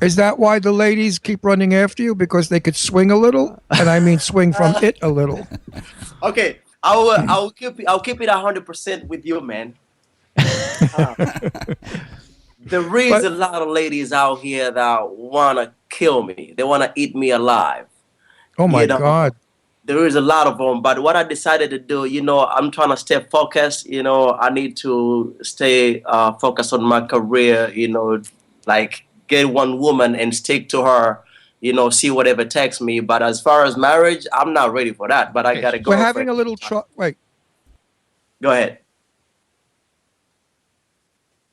Is that why the ladies keep running after you, because they could swing a little, and I mean swing from it a little? Okay, I'll keep it 100% with you, man. There is a lot of ladies out here that wanna kill me. They wanna eat me alive. Oh my You know, God! There is a lot of them, but what I decided to do, I'm trying to stay focused. I need to stay focused on my career. Like get one woman and stick to her. See whatever takes me. But as far as marriage, I'm not ready for that. But I gotta go. We're having a little trouble. Wait, Go ahead.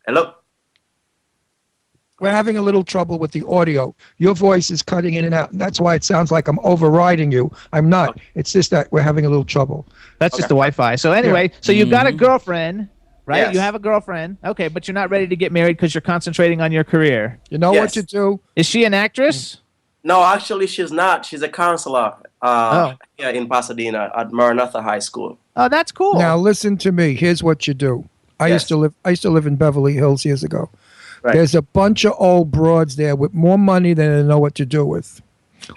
Hello. we're having a little trouble with the audio. Your voice is cutting in and out, and that's why it sounds like I'm overriding you. I'm not. It's just that we're having a little trouble. That's just the Wi-Fi. So anyway, so you've got a girlfriend, right? Yes. You have a girlfriend. Okay, but you're not ready to get married because you're concentrating on your career. You know Yes. what you do? Is she an actress? No, actually, she's not. She's a counselor here in Pasadena at Maranatha High School. Oh, that's cool. Now listen to me. Here's what you do. I Yes. used to live in Beverly Hills years ago. Right. There's a bunch of old broads there with more money than they know what to do with.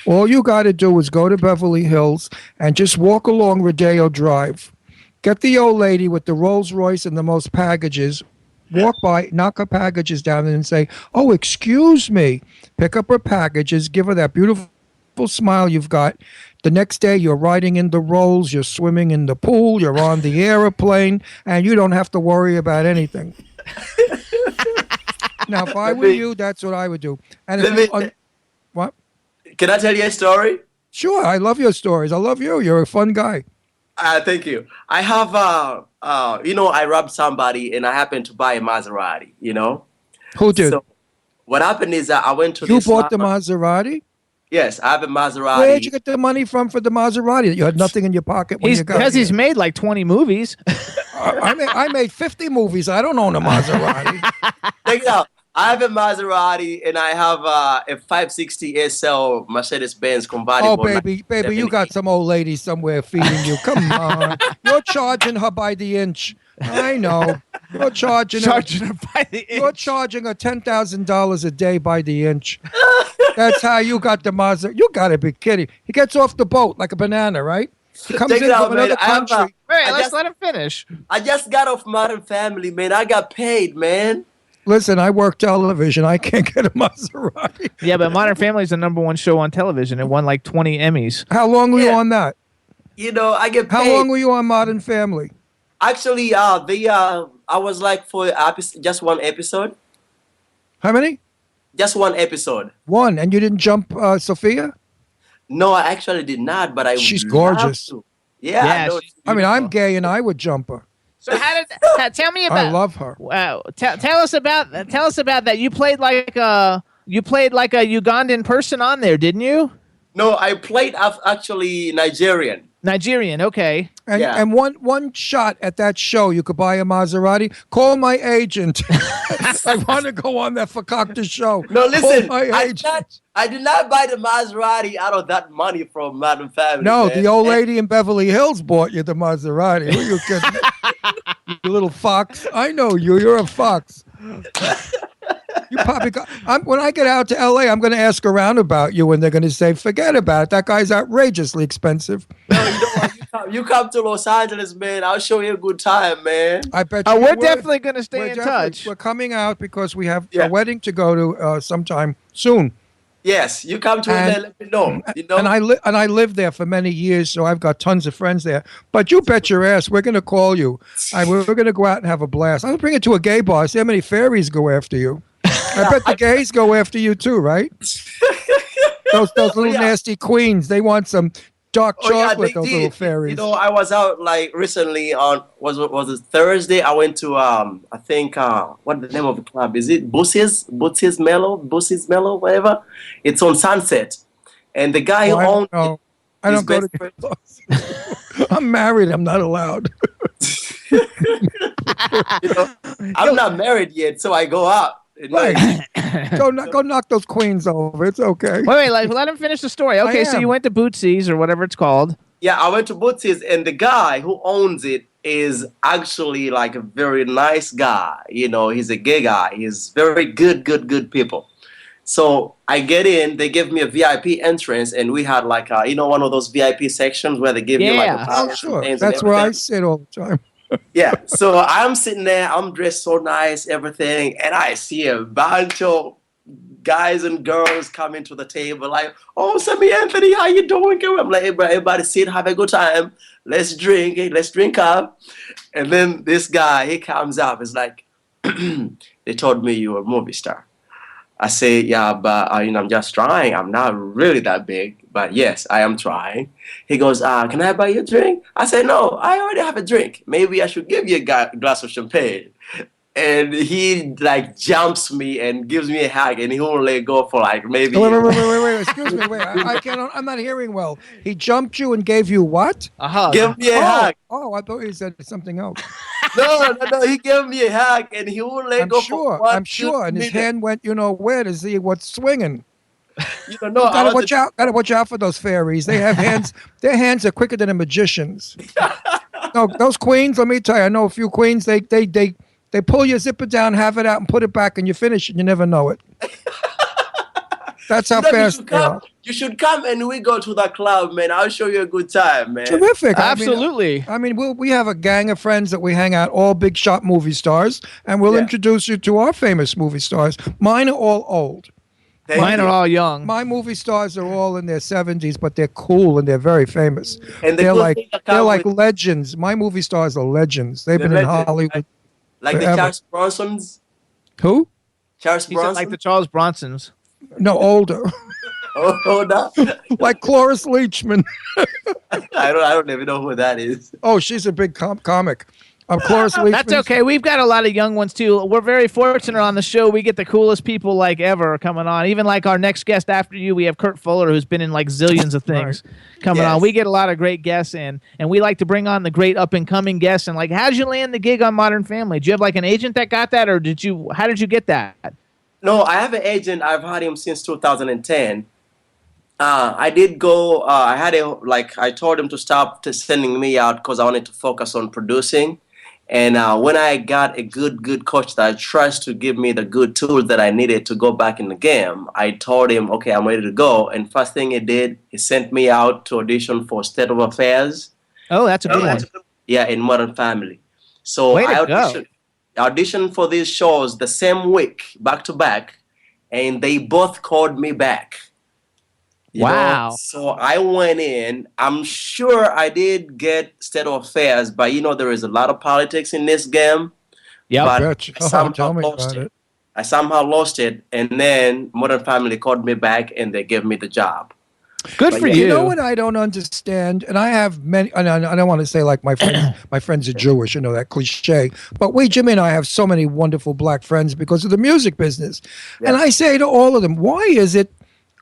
All you got to do is go to Beverly Hills and just walk along Rodeo Drive. Get the old lady with the Rolls Royce and the most packages. Walk by, knock her packages down, and say, "Oh, excuse me." Pick up her packages, give her that beautiful smile you've got. The next day, you're riding in the Rolls, you're swimming in the pool, you're on the airplane, and you don't have to worry about anything. Now, if I were you, that's what I would do. And what? Can I tell you a story? Sure, I love your stories. I love you. You're a fun guy. Thank you. I have, I robbed somebody and I happened to buy a Maserati, Who did? So what happened is I went to You this bought the Maserati? Yes, I have a Maserati. Where did you get the money from for the Maserati? You had nothing in your pocket when you got Because it. he's made like 20 movies. I made 50 movies. I don't own a Maserati. Check it out. I have a Maserati and I have a 560 SL Mercedes-Benz convertible. Oh, baby, you got some old lady somewhere feeding you. Come on. You're charging her by the inch. I know. You're charging her by the inch. You're charging her $10,000 a day by the inch. That's how you got the Maserati. You got to be kidding. He gets off the boat like a banana, right? He comes Check in it out, from man. another country. Wait, let's let him finish. I just got off Modern Family, man. I got paid, man. Listen, I work television. I can't get a Maserati. Yeah, but Modern Family is the #1 show on television. It won like 20 Emmys. How long were you on that? I get paid. How long were you on Modern Family? Actually, I was like for just one episode. How many? Just one episode. One. And you didn't jump Sophia? No, I actually did not, but I She's would love gorgeous. to. Yeah, I mean, I'm gay and I would jump her. So tell me about? I love her. Wow. Tell us about that. You played like a Ugandan person on there, didn't you? No, I played actually Nigerian. Nigerian, okay. And one shot at that show, you could buy a Maserati. Call my agent. I want to go on that fakakta show. No, listen, Call my agent. I did not buy the Maserati out of that money from Modern Family. No, man. the old lady in Beverly Hills bought you the Maserati. Who you kidding? You little fox. I know you. You're a fox. You probably when I get out to LA, I'm going to ask around about you, and they're going to say, "Forget about it. That guy's outrageously expensive." No, you know what? You come to Los Angeles, man. I'll show you a good time, man. I bet you. We're definitely going to stay in touch. We're coming out because we have a wedding to go to sometime soon. Yes, you come to it and let me know. And I lived there for many years, so I've got tons of friends there. But you bet your ass, we're going to call you. We're going to go out and have a blast. I'll bring it to a gay bar. See how many fairies go after you. I bet the gays go after you too, right? Those little nasty queens. They want some dark chocolate. Those little fairies. I was out like recently on was it Thursday? I went to I think what the name of the club is? It Bussies Mellow, whatever. It's on Sunset, and the guy who owns it. I don't go to clubs. I'm married. I'm not allowed. I'm not married yet, so I go out. Right. Go knock those queens over. It's okay. Wait, let him finish the story. Okay, so you went to Bootsie's or whatever it's called. Yeah, I went to Bootsie's, and the guy who owns it is actually like a very nice guy. He's a gay guy. He's very good people. So I get in, they give me a VIP entrance, and we had like one of those VIP sections where they give you like a oh, sure. That's where I sit all the time. Yeah, so I'm sitting there, I'm dressed so nice, everything, and I see a bunch of guys and girls coming to the table like, "Oh, Sammy Anthony, how you doing?" I'm like, "Hey, bro, everybody sit, have a good time. Let's drink up." And then this guy, he comes up, it's like, "They told me you were a movie star." I say, "Yeah, but I'm just trying. I'm not really that big, but yes, I am trying." He goes, "Can I buy you a drink?" I say, "No, I already have a drink. Maybe I should give you a glass of champagne." And he like jumps me and gives me a hug, and he won't let go for like maybe. Wait. Excuse me. Wait, I can't. I'm not hearing well. He jumped you and gave you what? A hug. Give me a hug. Oh, I thought you said something else. No. He gave me a hug, and he won't let go for one. I'm sure. And his hand went, where to see what's swinging. No, gotta watch out. Gotta watch out for those fairies. They have hands. Their hands are quicker than a magician's. No, those queens. Let me tell you. I know a few queens. They pull your zipper down, have it out, and put it back, and you finish it. You never know it. That's how fast they are. You should come and we go to the club, man. I'll show you a good time, man. Terrific. Absolutely. I mean, we have a gang of friends that we hang out, all big shot movie stars, and we'll introduce you to our famous movie stars. Mine are all old. Mine are all young. My movie stars are all in their 70s, but they're cool and they're very famous. And the they're good like thing that they're come like with- legends. My movie stars are legends. They've They're been in legends, Hollywood. Like the forever. Charles Bronsons. Who? Charles He said Bronson. like the Charles Bronsons. No, older. oh, no. Like Cloris Leachman. I don't even know who that is. Oh, she's a big comic. Cloris Leachman. That's okay. We've got a lot of young ones too. We're very fortunate on the show. We get the coolest people like ever coming on. Even like our next guest after you, we have Kurt Fuller, who's been in like zillions of things coming on. We get a lot of great guests in, and we like to bring on the great up and coming guests. And like, how'd you land the gig on Modern Family? Did you have like an agent that got that, or did you? How did you get that? No, I have an agent. I've had him since 2010. I did go. I told him to stop sending me out because I wanted to focus on producing. And when I got a good coach that I trust to give me the good tools that I needed to go back in the game, I told him, okay, I'm ready to go. And first thing he did, he sent me out to audition for State of Affairs. Oh, that's a good one. Yeah, in Modern Family. So Way to I go. auditioned for these shows the same week, back to back, and they both called me back. You Wow. know? So I went in. I'm sure I did get State of Affairs, but there is a lot of politics in this game. Yeah, But Betcha. I somehow Tell me lost about it. it. I somehow lost it, and then Modern Family called me back, and they gave me the job. Good But for yeah. you. You know what I don't understand, and I have many. And I don't want to say like my friends. My friends are Jewish, that cliche. But Jimmy and I have so many wonderful black friends because of the music business. And I say to all of them, why is it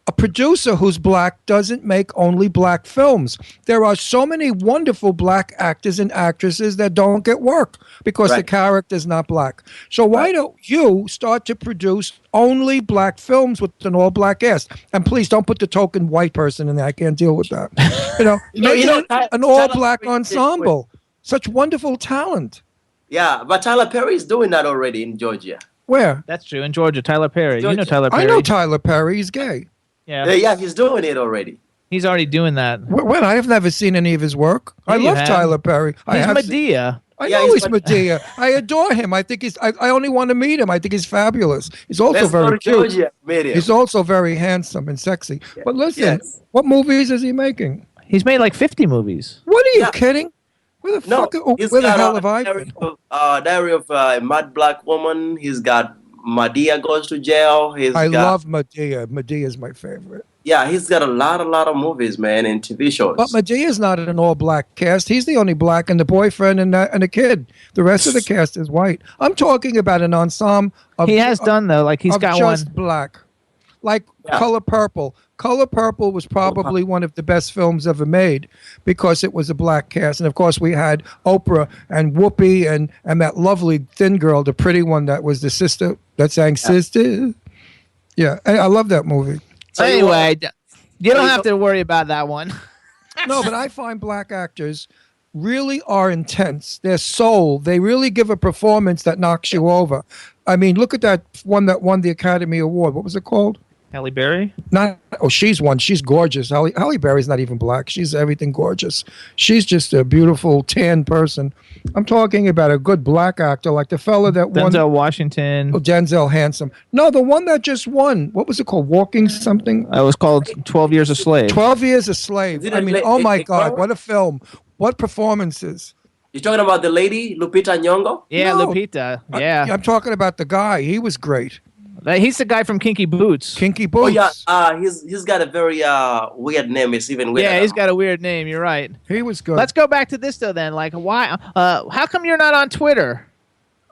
a producer who's black doesn't make only black films? There are so many wonderful black actors and actresses that don't get work because the Right. character's not black. So why don't you start to produce only black films with an all-black cast? And please don't put the token white person in there. I can't deal with that. Make it an all-black ensemble. Such wonderful talent. Yeah, but Tyler Perry is doing that already in Georgia. Where? That's true. In Georgia, Tyler Perry. You know Georgia. Tyler Perry. I know Tyler Perry. He's gay. Yeah. Yeah, he's doing it already. He's already doing that. When? I've never seen any of his work. I you love have. Tyler Perry. I He's have seen- Medea. I Yeah, know he's he's Medea. I adore him. I think I only want to meet him. I think he's fabulous. He's also Let's go very to cute. Georgia. Meet him. He's also very handsome and sexy. But listen, Yes. what movies is he making? He's made like 50 movies. What are you Yeah. kidding? Where the No, fuck? Where he's the got, hell have I Diary been? Diary of a Mad Black Woman. He's got Medea Goes to Jail. I love Medea. Medea's my favorite. Yeah, he's got a lot of movies, man, and TV shows. But Medea's not in an all-black cast. He's the only black, and the boyfriend and a kid. The rest of the cast is white. I'm talking about an ensemble of He has done though. Like he's of got just one. black, like Yeah. Color Purple. Color Purple was probably one of the best films ever made because it was a black cast, and of course we had Oprah and Whoopi and that lovely thin girl, the pretty one that was the sister that sang "Sister." Yeah, I love that movie. So you Anyway, you don't you have to worry about that one. No, but I find black actors really are intense. Their soul, they really give a performance that knocks you over. I mean, look at that one that won the Academy Award. What was it called? Halle Berry. She's one. She's gorgeous. Halle Berry's not even black. She's everything gorgeous. She's just a beautiful tan person. I'm talking about a good black actor like the fella that won. Denzel Washington. Denzel Handsome. No, the one that just won. What was it called? Walking something? It was called 12 Years a Slave. 12 Years a Slave. Is it I a mean, la- oh my a- God, what a film. What performances. You're talking about the lady, Lupita Nyong'o? Yeah, No. Lupita. Yeah. I'm talking about the guy. He was great. He's the guy from Kinky Boots. Kinky Oh Boots. yeah, he's got a very weird name. It's even weirder. Yeah, he's got a weird name. You're right. He was good. Let's go back to this though. Then, like, why? How come you're not on Twitter?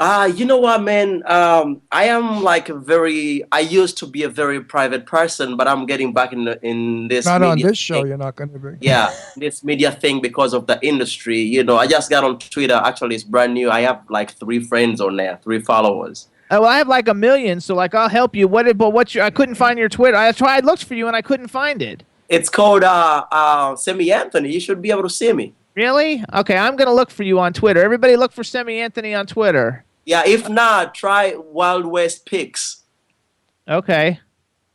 You know what, man? I am like I used to be a very private person, but I'm getting back in this. Not on media this show, thing. you're not going to be. Yeah, this media thing because of the industry. I just got on Twitter. Actually, it's brand new. I have like 3 friends on there, 3 followers. Well, I have like 1 million, so like I'll help you. What's your? I couldn't find your Twitter. I tried, looked for you, and I couldn't find it. It's called Semi Anthony. You should be able to see me. Really? Okay, I'm gonna look for you on Twitter. Everybody, look for Semi Anthony on Twitter. Yeah, if not, try Wild West Pics. Okay.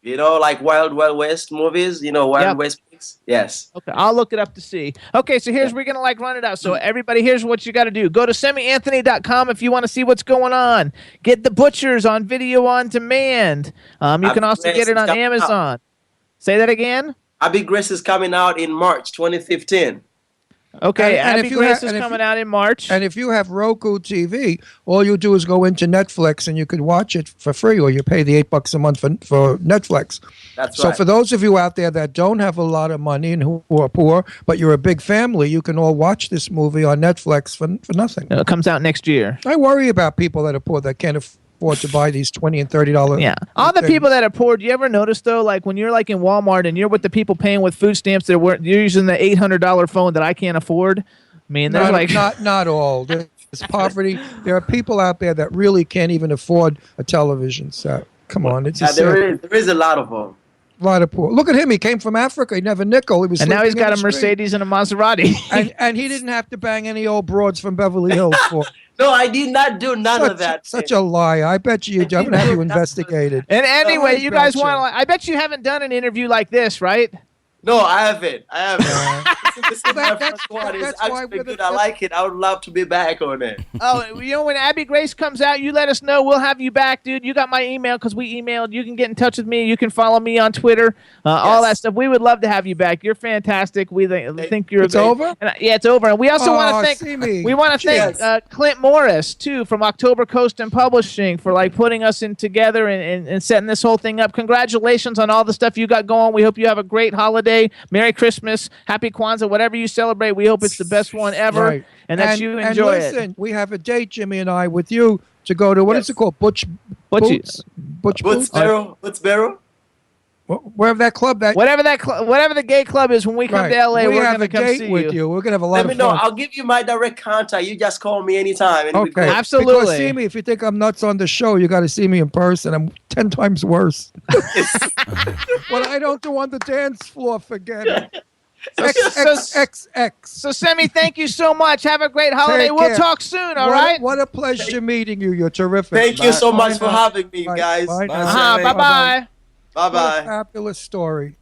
You know, like Wild Wild West movies. You know, Wild Yep. West movies. Yes. Okay, I'll look it up to see. Okay, so here's we're gonna like run it out. So everybody, here's what you got to do: go to semianthony.com if you want to see what's going on. Get The Butchers on video on demand. You can also get it on Amazon. Say that again. Abby Grace is coming out in March 2015. Okay, And Abby if you Grace ha- is and if coming you- out in March. And if you have Roku TV, all you do is go into Netflix and you could watch it for free, or you pay the $8 a month for Netflix. That's So right. for those of you out there that don't have a lot of money and who are poor, but you're a big family, you can all watch this movie on Netflix for nothing. It comes out next year. I worry about people that are poor that can't afford to buy these $20 and $30. Yeah. All the people that are poor, do you ever notice though, like when you're like in Walmart and you're with the people paying with food stamps that were you're using the $800 phone that I can't afford? I mean, there's not all. There's poverty. There are people out there that really can't even afford a television set. Come on, it's Yeah, a there is a lot of them. lot of poor. Look at him. He came from Africa. He never nickel. He was and now he's sleeping in got a the street. Mercedes and a Maserati. and he didn't have to bang any old broads from Beverly Hills for. No, I did not do none of that. Such a lie. I bet you. I'm gonna have you investigated. And anyway, I you guys betcha. want to? I bet you haven't done an interview like this, right? No, I haven't. This is my That's- first one. It's that's why actually we're the- good. I like it. I would love to be back on it. Oh, you know, when Abby Grace comes out, you let us know. We'll have you back, dude. You got my email because we emailed. You can get in touch with me. You can follow me on Twitter, all that stuff. We would love to have you back. You're fantastic. We think you're. It's great. over? And, yeah, it's over. And we also want to see thank. me. We want to thank Clint Morris too from October Coast and Publishing for like putting us in together and setting this whole thing up. Congratulations on all the stuff you got going. We hope you have a great holiday. Merry Christmas, Happy Kwanzaa, whatever you celebrate. We hope it's the best one ever, Right. and that you enjoy and listen, we have a date, Jimmy and I, with you to go to what is it called? Butch Boots? Butch Boots? Woodsboro? Wherever that club that whatever the gay club is when we come Right. to LA, we we're have gonna a come date see with you. We're gonna have a lot Let of me know. fun. I'll give you my direct contact. You just call me anytime. And we Okay, go. Because see me, if you think I'm nuts on the show, you got to see me in person. I'm 10 times worse. What I don't do on the dance floor, forget it. XXXX. So, Semi, thank you so much. Have a great holiday. Take We'll care. talk soon. All right. What a pleasure meeting you. You're terrific. Thank you so much for now. having me, Bye. guys. Bye now. Bye bye. Bye What a bye. fabulous story.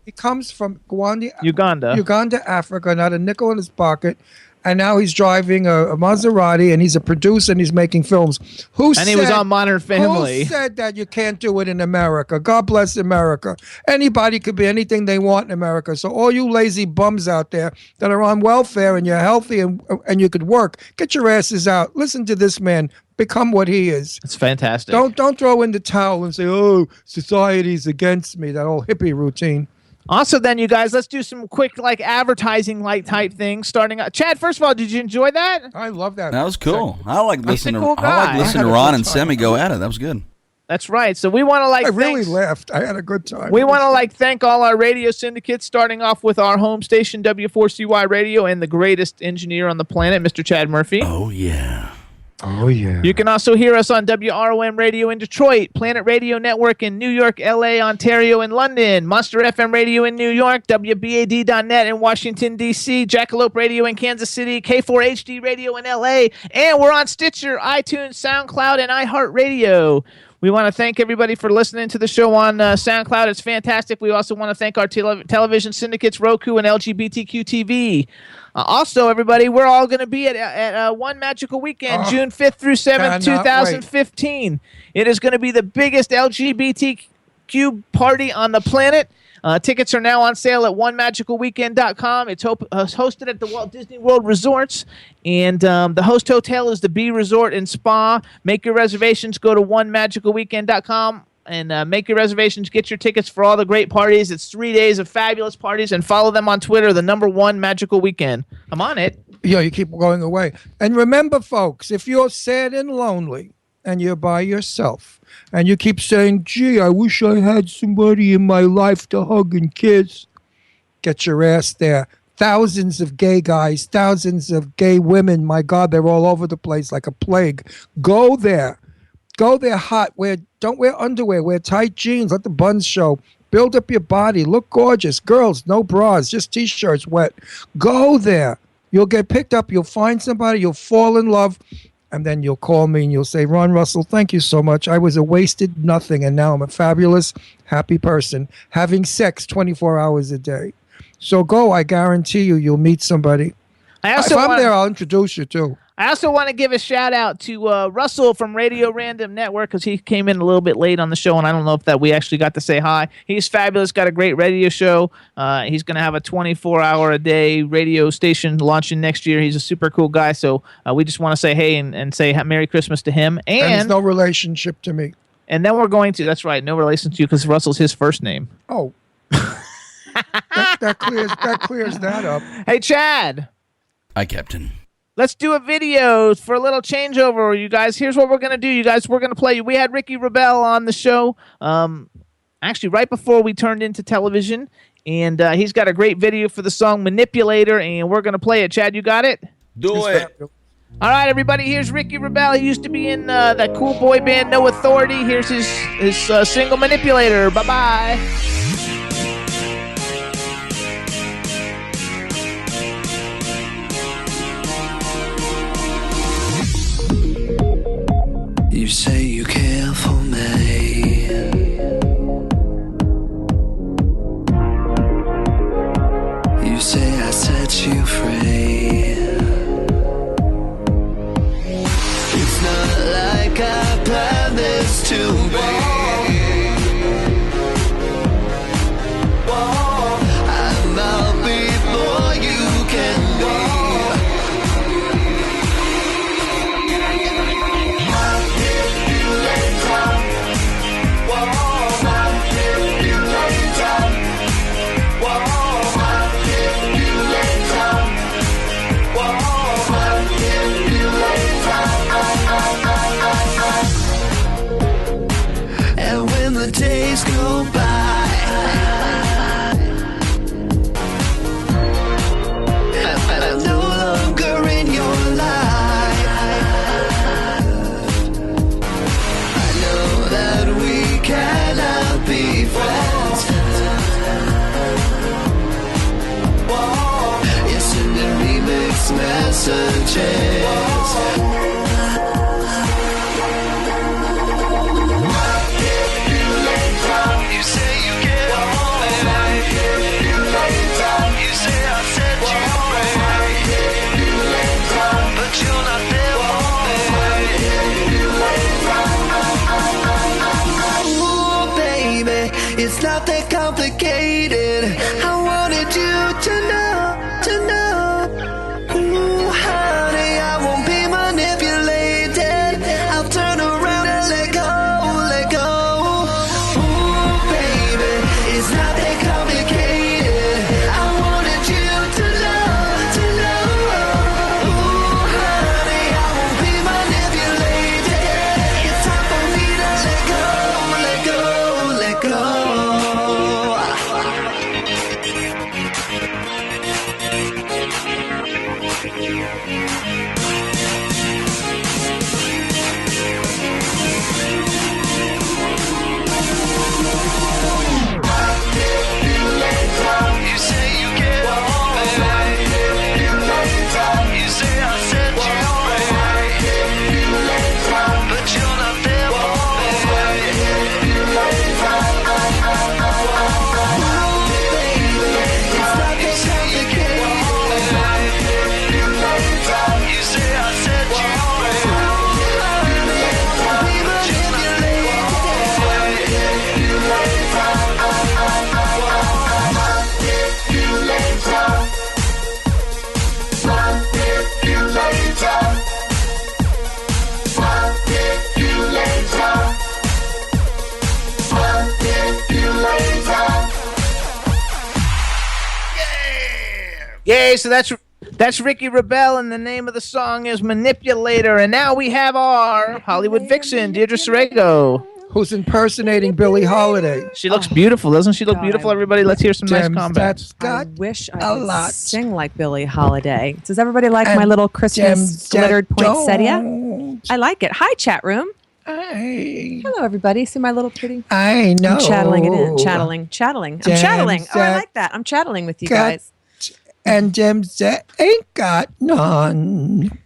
He comes from Uganda, Africa, not a nickel in his pocket. And now he's driving a Maserati, and he's a producer, and he's making films. And he was on Modern Family. Who said that you can't do it in America? God bless America. Anybody could be anything they want in America. So all you lazy bums out there that are on welfare and you're healthy and you could work, get your asses out. Listen to this man. Become what he is. It's fantastic. Don't throw in the towel and say, "Oh, society's against me." That old hippie routine. Also, then you guys, let's do some quick like advertising like type things. Starting out, Chad. First of all, did you enjoy that? I love that. That was cool. I like listening cool to guy. listening I to had a Ron good and time. Semi go at it. That was good. That's right. So we want to like I really thanks- laughed. I had a good time. We want to like thank all our radio syndicates, starting off with our home station W4CY Radio and the greatest engineer on the planet, Mr. Chad Murphy. Oh yeah. Oh yeah. You can also hear us on WROM Radio in Detroit, Planet Radio Network in New York, LA, Ontario, and London, Monster FM Radio in New York, WBAD.net in Washington, D.C., Jackalope Radio in Kansas City, K4HD Radio in LA, and we're on Stitcher, iTunes, SoundCloud, and iHeartRadio. We want to thank everybody for listening to the show on SoundCloud. It's fantastic. We also want to thank our television syndicates, Roku and LGBTQ TV. Also, everybody, we're all going to be at One Magical Weekend, June 5th through 7th, cannot 2015. It is going to be the biggest LGBTQ party on the planet. Tickets are now on sale at onemagicalweekend.com. It's hosted at the Walt Disney World Resorts, and the host hotel is the B Resort and Spa. Make your reservations. Go to onemagicalweekend.com and make your reservations. Get your tickets for all the great parties. It's 3 days of fabulous parties, and follow them on Twitter, the #1 Magical Weekend. I'm on it. Yeah, you keep going away. And remember, folks, if you're sad and lonely and you're by yourself and you keep saying, gee, I wish I had somebody in my life to hug and kiss, get your ass there. Thousands of gay guys, thousands of gay women. My God, they're all over the place like a plague. Go there. Go there hot. Don't wear underwear. Wear tight jeans. Let the buns show. Build up your body. Look gorgeous. Girls, no bras, just T-shirts wet. Go there. You'll get picked up. You'll find somebody. You'll fall in love. And then you'll call me and you'll say, Ron Russell, thank you so much. I was a wasted nothing, and now I'm a fabulous, happy person having sex 24 hours a day. So go. I guarantee you'll meet somebody. If I'm there, I'll introduce you too. I also want to give a shout out to Russell from Radio Random Network, because he came in a little bit late on the show, and I don't know if that we actually got to say hi. He's fabulous, got a great radio show. He's going to have a 24-hour-a-day radio station launching next year. He's a super cool guy, so we just want to say hey and say Merry Christmas to him. And there's no relationship to me. And then we're going to, that's right, no relation to you, because Russell's his first name. Oh. that clears that up. Hey, Chad. Hi, Captain. Let's do a video for a little changeover, you guys. Here's what we're going to do, you guys. We're going to play. We had Ricky Rebel on the show, actually right before we turned into television, and he's got a great video for the song Manipulator, and we're going to play it. Chad, you got it? Do it. All right, everybody, here's Ricky Rebel. He used to be in that cool boy band No Authority. Here's his single Manipulator. Bye-bye. You say you care for me. You say I set you free. It's not like I planned this to be. I'm out before you can be. And when the days go by, I'm no longer in your life. I know that we cannot be friends. You're sending remix messages. It's not that complicated. I wanted you to know. Ooh, honey, I won't be manipulated. I'll turn around and let go. Ooh, baby, it's not that complicated. I wanted you to know. Ooh, honey, I won't be manipulated. It's time for me to let go. Yay, so that's Ricky Rebel, and the name of the song is Manipulator. And now we have our Hollywood vixen, Deirdre Sorego, who's impersonating Billie Holiday. She looks beautiful. Doesn't she look beautiful, everybody? Let's hear some nice Gems, comments. I wish I could sing like Billie Holiday. Does everybody like my little Christmas glittered poinsettia? I like it. Hi, chat room. Hi. Hello, everybody. See my little pretty? I know. I'm chattling it in. Chattling. I'm chattling. Oh, I like that. I'm chattling with you guys. And gems that ain't got none.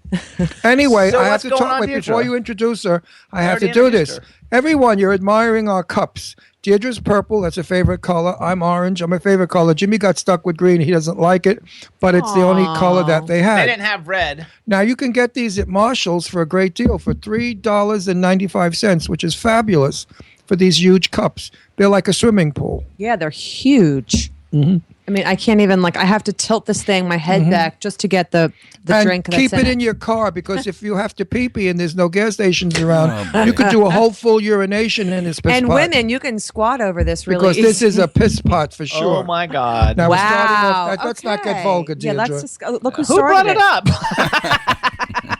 Anyway, So I have what's to going talk. on, Wait, Deirdre? before you introduce her, I have to already do introduced this. her. Everyone, you're admiring our cups. Deirdre's purple. That's a favorite color. I'm orange. I'm a favorite color. Jimmy got stuck with green. He doesn't like it, but it's the only color that they They had. didn't have red. Now you can get these at Marshall's for a great deal for $3.95, which is fabulous for these huge cups. They're like a swimming pool. Yeah, they're huge. Mm-hmm. I mean, I can't even I have to tilt this thing, my head back, just to get the And drink. keep that's it in your car because if you have to pee and there's no gas stations around, you could do a whole full urination in this piss And pot. women, you can squat over this really because this easy. is a piss pot for sure. Oh my God! Now we're Wow. starting off. Let's not get Okay. vulgar, Yeah, Deirdre. let's just look who Who started brought it up?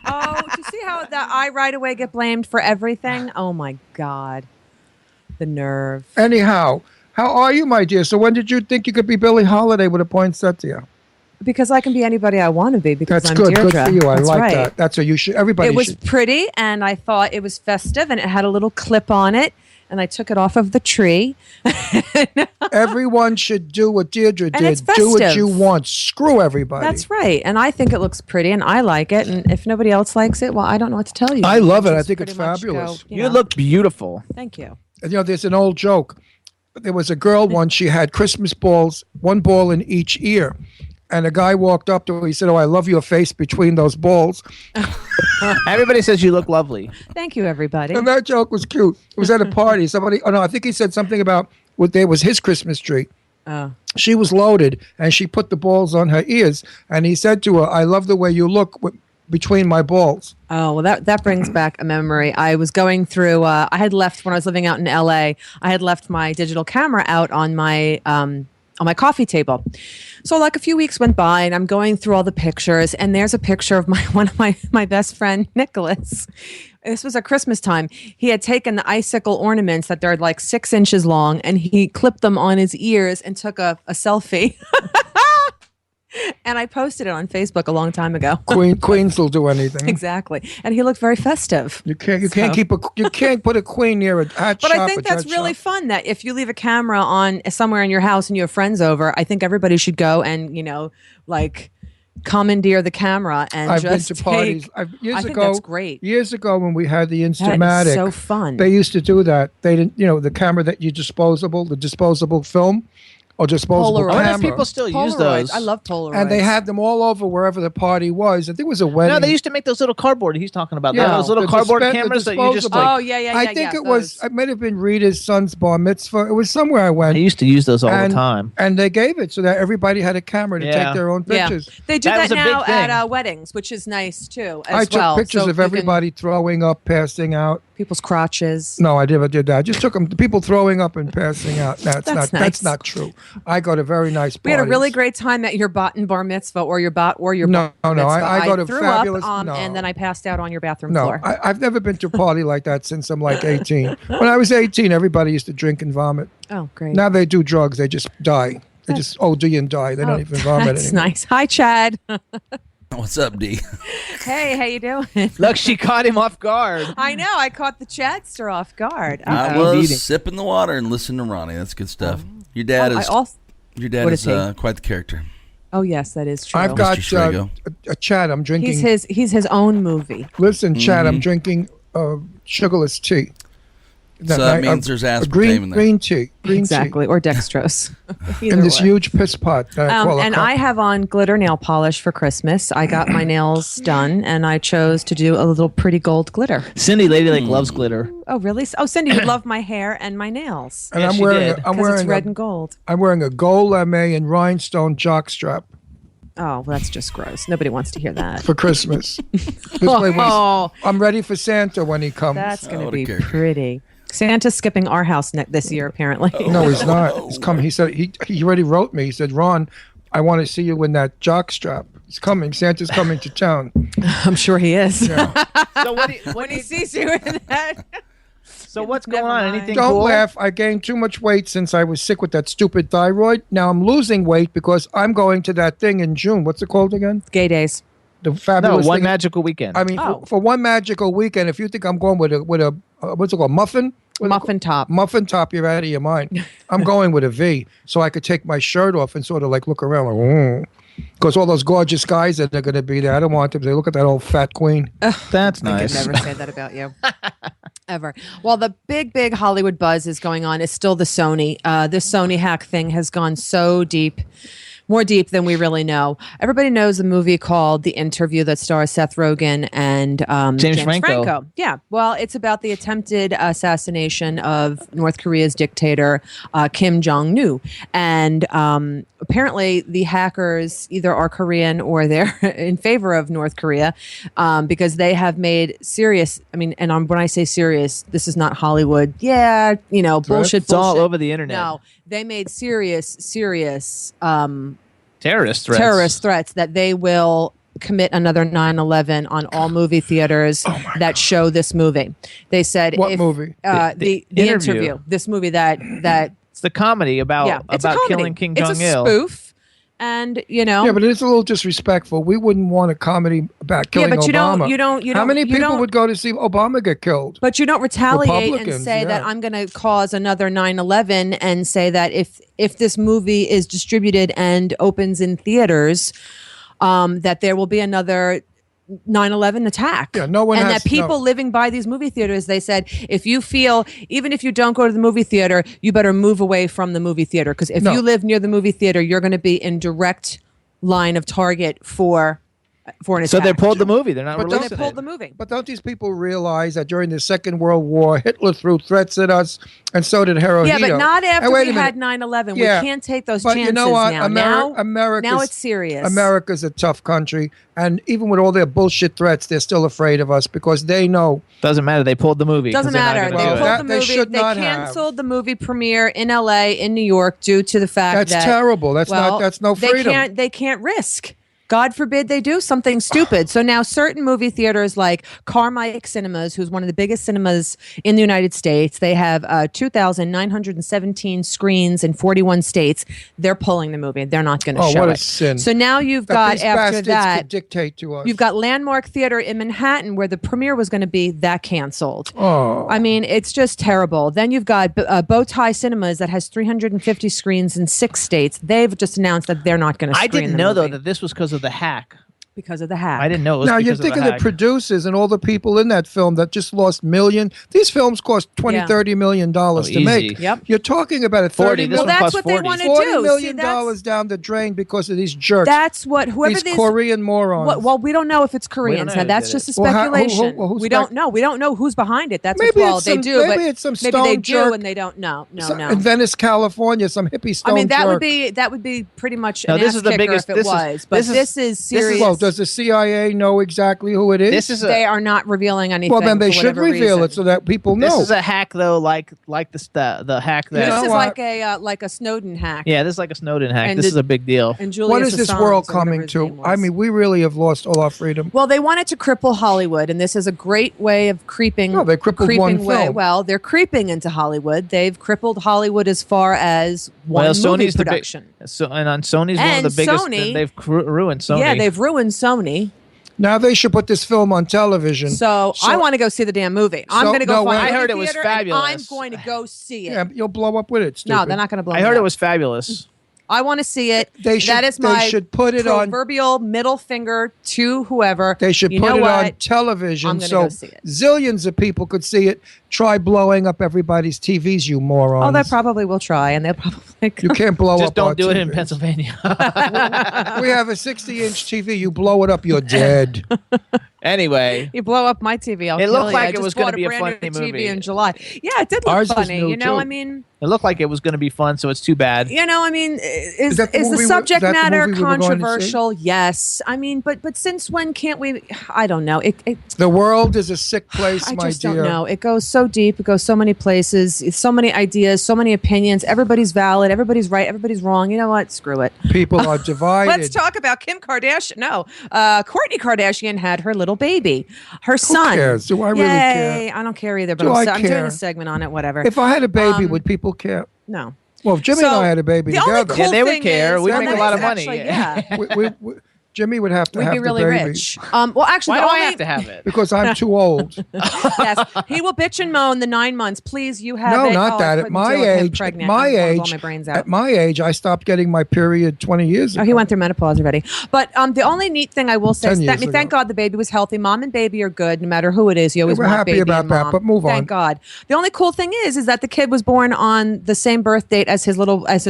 Oh, do you see how that I right away get blamed for everything? Oh my God, the nerve. Anyhow, how are you, my dear? So when did you think you could be Billie Holiday with a poinsettia? Because I can be anybody I want to be. Because That's I'm good. Deirdre. Good for you. I That's like right. that. That's what you should. Everybody It was should. pretty, and I thought it was festive, and it had a little clip on it, and I took it off of the tree. Everyone should do what Deirdre And it's did. Do what festive. you want. Screw everybody. That's right, and I think it looks pretty, and I like it. And if nobody else likes it, well, I don't know what to tell you. I love it. I Just think it's pretty much fabulous. go, You know. look beautiful. Thank you. And, there's an old joke. There was a girl once. She had Christmas balls, one ball in each ear. And a guy walked up to her. He said, "Oh, I love your face between those balls." Everybody says you look lovely. Thank you, everybody. And that joke was cute. It was at a party. Somebody, oh no, I think he said something about what there was his Christmas tree. Oh. She was loaded and she put the balls on her ears. And he said to her, "I love the way you look between my balls." Oh, well, that brings back a memory. I was going through, I had left when I was living out in LA, I had left my digital camera out on my coffee table. So like a few weeks went by and I'm going through all the pictures and there's a picture of one of my best friend, Nicholas. This was at Christmas time. He had taken the icicle ornaments that they're like 6 inches long and he clipped them on his ears and took a selfie. And I posted it on Facebook a long time ago. Queens will do anything. Exactly. And he looked very festive. You can't put a queen near a hat But shop. I think a that's dress really shop. fun that if you leave a camera on somewhere in your house and you have friends over, I think everybody should go and, commandeer the camera and I've just been to parties. I Years think ago, that's great. Years ago, when we had the That is Instamatic, so fun. They used to do that. They didn't, the camera that the disposable film or disposable Polaroid. I wonder camera. if people still use Polaroids. those. I love Polaroids. And they had them all over wherever the party was. I think it was a wedding. No, they used to make those little cardboard. He's talking about Yeah, those little the cardboard the cameras that you just disposable. like. Oh, yeah. I think it was. It might have been Rita's son's bar mitzvah. It was somewhere I went. I used to use those all and, the time. And they gave it so that everybody had a camera to Yeah. take their own pictures. Yeah. They do That that, was a big now thing. at weddings, which is nice too. I As took well. pictures So of you can- everybody throwing up, passing out. people's crotches. No, I never did that. I just took them. People throwing up and passing out. That's That's That's nice. not true. I go to very nice parties. We had a really great time at your bat and bar mitzvah or your No, bar no, mitzvah. I go to threw fabulous- up, no. and then I passed out on your bathroom No, floor. I've never been to a party like that since I'm like 18. When I was 18, everybody used to drink and vomit. Oh, great. Now they do drugs. They just die. They just OD and die. They don't even vomit That's anymore. nice. Hi, Chad. What's up, D? Hey, how you doing? Look, she caught him off guard. I know. I caught the Chadster off guard. I Uh-oh. was eating. sipping the water and listening to Ronnie. That's good stuff. Your dad I is also, your dad What is is he? quite the character. oh, yes, that is true. I've got Mr. Schrago. a Chad. I'm drinking. He's his own movie. Listen, Chad, Mm-hmm. I'm drinking sugarless tea. So that means there's aspartame in there. Green tea. Green Exactly, or dextrose. tea. In this huge piss pot. That I call a And cup. I have on glitter nail polish for Christmas. I got my nails done, and I chose to do a little pretty gold glitter. Cindy Ladylake loves glitter. Oh, really? Oh, Cindy, you love my hair and my nails. And Yes, I'm she wearing did. I'm 'Cause wearing it's red a, and gold. I'm wearing a gold lame and rhinestone jockstrap Oh, well, that's just gross. Nobody wants to hear that. for Christmas. This way Oh, I'm ready for Santa when he comes. that's going to what a be character. pretty. Santa's skipping our house this year, apparently. No, he's not. He's coming. He said he already wrote me. He said, "Ron, I want to see you in that jockstrap. He's coming. Santa's coming to town." I'm sure he is. So what? When he sees you in that. So what's Never going on? mind. Anything Don't cool? laugh. I gained too much weight since I was sick with that stupid thyroid. Now I'm losing weight because I'm going to that thing in June. What's it called again? Gay days. The No, fabulous one thing. magical weekend. I mean, Oh. for one magical weekend, if you think I'm going with a what's it called, muffin? Muffin top. Muffin top, you're out of your mind. I'm going with a V, so I could take my shirt off and sort of like look around like, because all those gorgeous guys that are going to be there, I don't want them. They look at that old fat queen. That's I nice. could never say that about you. Ever. Well, the big Hollywood buzz is going on. It's still the Sony. This Sony hack thing has gone so deep. More deep than we really know. Everybody knows a movie called The Interview that stars Seth Rogen and James Franco. Yeah. Well, it's about the attempted assassination of North Korea's dictator, Kim Jong-un. And apparently the hackers either are Korean or they're in favor of North Korea because they have made serious, when I say serious, this is not Hollywood. Yeah, bullshit. It's all over the internet. No, they made serious terrorist threats that they will commit another 9/11 on all movie theaters that show this movie. They said, what movie? The interview. This movie that it's the comedy about killing Kim Jong-il. It's a spoof. And yeah, but it's a little disrespectful. We wouldn't want a comedy about killing Obama. You don't. How many people would go to see Obama get killed? But you don't retaliate and Republicans, say that I'm going to cause another 9/11 and say that if this movie is distributed and opens in theaters, that there will be another 9/11 attack. Yeah, no one and has, that people living by these movie theaters, they said, even if you don't go to the movie theater, you better move away from the movie theater. Because if you live near the movie theater, you're going to be in direct line of target for an attack. So they pulled the movie. They're not releasing it. They pulled the movie. But don't these people realize that during the Second World War, Hitler threw threats at us, and so did Hirohito? Yeah, but not after we had 9/11. Yeah. We can't take those But chances you know what? now. America's, now it's serious. America's a tough country, and even with all their bullshit threats, they're still afraid of us because they know. Doesn't matter. They pulled the movie. Doesn't matter. They pulled the movie. should They not canceled the movie premiere in LA, in New York, due to the fact That's terrible. That's no freedom. They can't risk. God forbid they do something stupid. So now certain movie theaters like Carmike Cinemas, who's one of the biggest cinemas in the United States, they have 2,917 screens in 41 states. They're pulling the movie. They're not going to show it. Oh, what a sin. So now you've That got, these after bastards that, could dictate to us. you've got Landmark Theater in Manhattan where the premiere was going to be, that canceled. Oh. I mean, it's just terrible. Then you've got Bowtie Cinemas that has 350 screens in 6 states. They've just announced that they're not going to screen I didn't the know, movie. though, that this was because of the hack. Because of the hack. I didn't know it was now you because think of of the the hack. producers and all the people in that film that just lost million. These films cost $20-30 million to easy. make. Yep. You're talking about a 40. $30 This million. one that's cost what they 40. want to $40 do. million See, that's, down the drain because of these jerks. that's what whoever these Korean morons. Well, we don't know if it's Koreans. know Now, who that's did just a it. Well, speculation. who's We don't know. We don't know who's behind it. That's Maybe what it's they some- do. maybe but it's some maybe they stone do jerk. and they don't know. No. In Venice, California, some hippie stone I mean, that jerk. would be pretty much No, an this ass is the kicker biggest- if it this is- was. But this is serious. Well, does the CIA know exactly who it is? This is They are not revealing anything. well, then they for should whatever reveal reason. it so that people This know. is a hack, though, like the hack that. You know This is what? like a Snowden hack. Yeah, this is like a Snowden hack. And this did- is a big deal. And Julius What is this Assange, world or whatever coming his to? name was. I mean, we really have lost all our freedom. Well, they wanted to cripple Hollywood, and this is a great way of creeping. No, they crippled creeping one way. film. Well, they're creeping into Hollywood. They've crippled Hollywood as far as one Well, movie Sony's production. and on Sony's one And of the biggest. Sony- They've ruined Sony. Yeah, they've ruined Sony. Now they should put this film on television. So I want to go see the damn movie. I'm So- going to go no, find wait. it I in heard the it was theater, and fabulous. I'm going to go see it. Yeah, you'll blow up with it. No, stupid. they're not going to blow I me heard up. it was fabulous. I want to see it. They should- that is they my should put it on- proverbial middle finger to whoever. They should You put know it what? on television I'm gonna so go see it. zillions of people could see it. Try blowing up everybody's TVs, you morons. Oh, they probably will try, and they'll probably. You can't blow Just up our don't do it in TVs. Pennsylvania. We have a 60-inch TV. You blow it up, you're dead. Anyway, You blow up my TV, I'll It kill looked you. like I it just was gonna bought be a brand new funny movie. TV in July. Yeah, it did look Ours was funny. new, You know, too. I mean, it looked like it was going to be fun, so it's too bad. you know, I mean, is that the the movie subject is that the matter movie we were going to see? controversial? Yes. I mean, but since when can't we? I don't know. It The world is a sick place, I my just dear. don't know. It goes so deep. It goes so many places. It's so many ideas, so many opinions. Everybody's valid. Everybody's right. Everybody's wrong. You know what? Screw it. People are divided. Let's talk about Kim Kardashian. No, Kourtney Kardashian had her little baby, her son. cares? Do I really care? Yay. I don't care either. But Do I I'm doing care? a segment on it. Whatever. If I had a baby, would people care? No. Well, if Jimmy So, and I had a baby the only together. cool Yeah, they would thing care. is- We'd and make a that lot is of money. actually- Yeah. yeah. we, Jimmy would have to We'd have be really the baby. rich. Well, actually, Why the do I only- have to have it? Because I'm too old. Yes, he will bitch and moan the 9 months. Please, you have No, it. not Oh, I that. At couldn't my deal with him age, pregnant. I wanted to blow my brains out. at my age, I stopped getting my period 20 years ago. Oh, he went through menopause already. But the only neat thing I will say 10 is years thank ago. God the baby was healthy. Mom and baby are good, no matter who it is. You always we're want happy baby about and that, mom. but move on. Thank God. The only cool thing is that the kid was born on the same birth date as his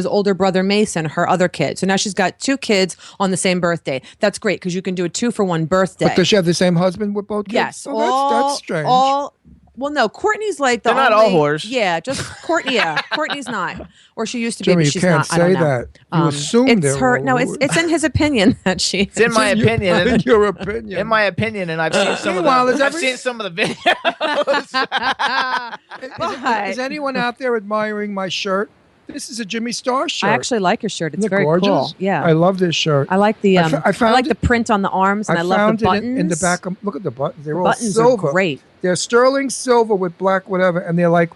older brother Mason, her other kid. So now she's got 2 kids on the same birthday. That's great because you can do a 2-for-1 birthday. But does she have the same husband with both kids? Yes. Oh, that's strange. Well, no, Courtney's like the They're not all only- whores. Yeah, just Courtney. Yeah, Courtney's not, or she used to be, Jimmy, but you she's can't not. I don't say know. that. You assume it's they're her. all No, whores. it's in his opinion that she. It's in my opinion. In your opinion. In my opinion, and I've seen some of Meanwhile, the. is I've every- seen some of the videos. Is anyone out there admiring my shirt? This is a Jimmy Star shirt. I actually like your shirt. It's Isn't it very gorgeous? cool. Yeah, I love this shirt. I like the. I found like it- the print on the arms, and I, love found the it buttons in the back. Look at the buttons. They're all buttons silver. are great. They're sterling silver with black whatever, and they're like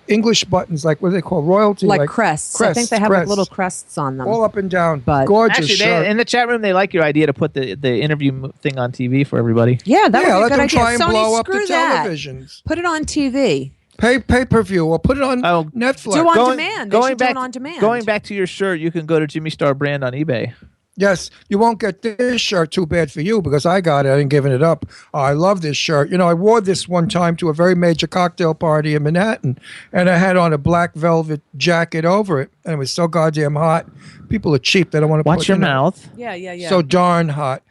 English buttons, like what do they call royalty? Like crests. I think they have like crests. little crests on them. all up and down. But- Gorgeous Actually, shirt. in the chat room, they like your idea to put the interview thing on TV for everybody. Yeah, that yeah, would let be a them good try idea. and Sony, blow up the screw that. televisions. Put it on TV. Pay-per-view or put it on Netflix. Do on demand. They should do it on demand. Going back to your shirt, you can go to Jimmy Star Brand on eBay. Yes, you won't get this shirt. Too bad for you because I got it. I didn't give it up. I love this shirt. You know, I wore this one time to a very major cocktail party in Manhattan, and I had on a black velvet jacket over it, and it was so goddamn hot. People are cheap. They don't want to Watch put, your you know, mouth. Yeah, yeah, yeah. So darn hot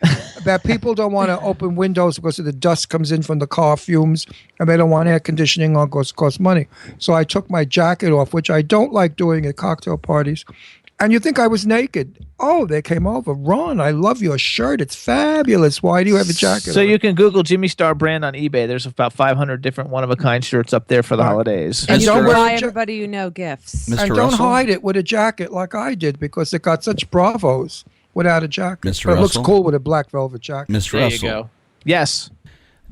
that people don't want to open windows because of the dust comes in from the car fumes, and they don't want air conditioning on because it costs money. So I took my jacket off, which I don't like doing at cocktail parties. And you think I was naked? Oh, they came over. Ron, I love your shirt. It's fabulous. Why do you have a jacket So on? you can Google Jimmy Star Brand on eBay. There's about 500 different one-of-a-kind shirts up there for the holidays. And you don't can wear buy a everybody you know gifts. And don't hide it with a jacket like I did because it got such bravos without a jacket. Mr. But it looks Russell? cool with a black velvet jacket. Mr. There you Russell. go. Yes.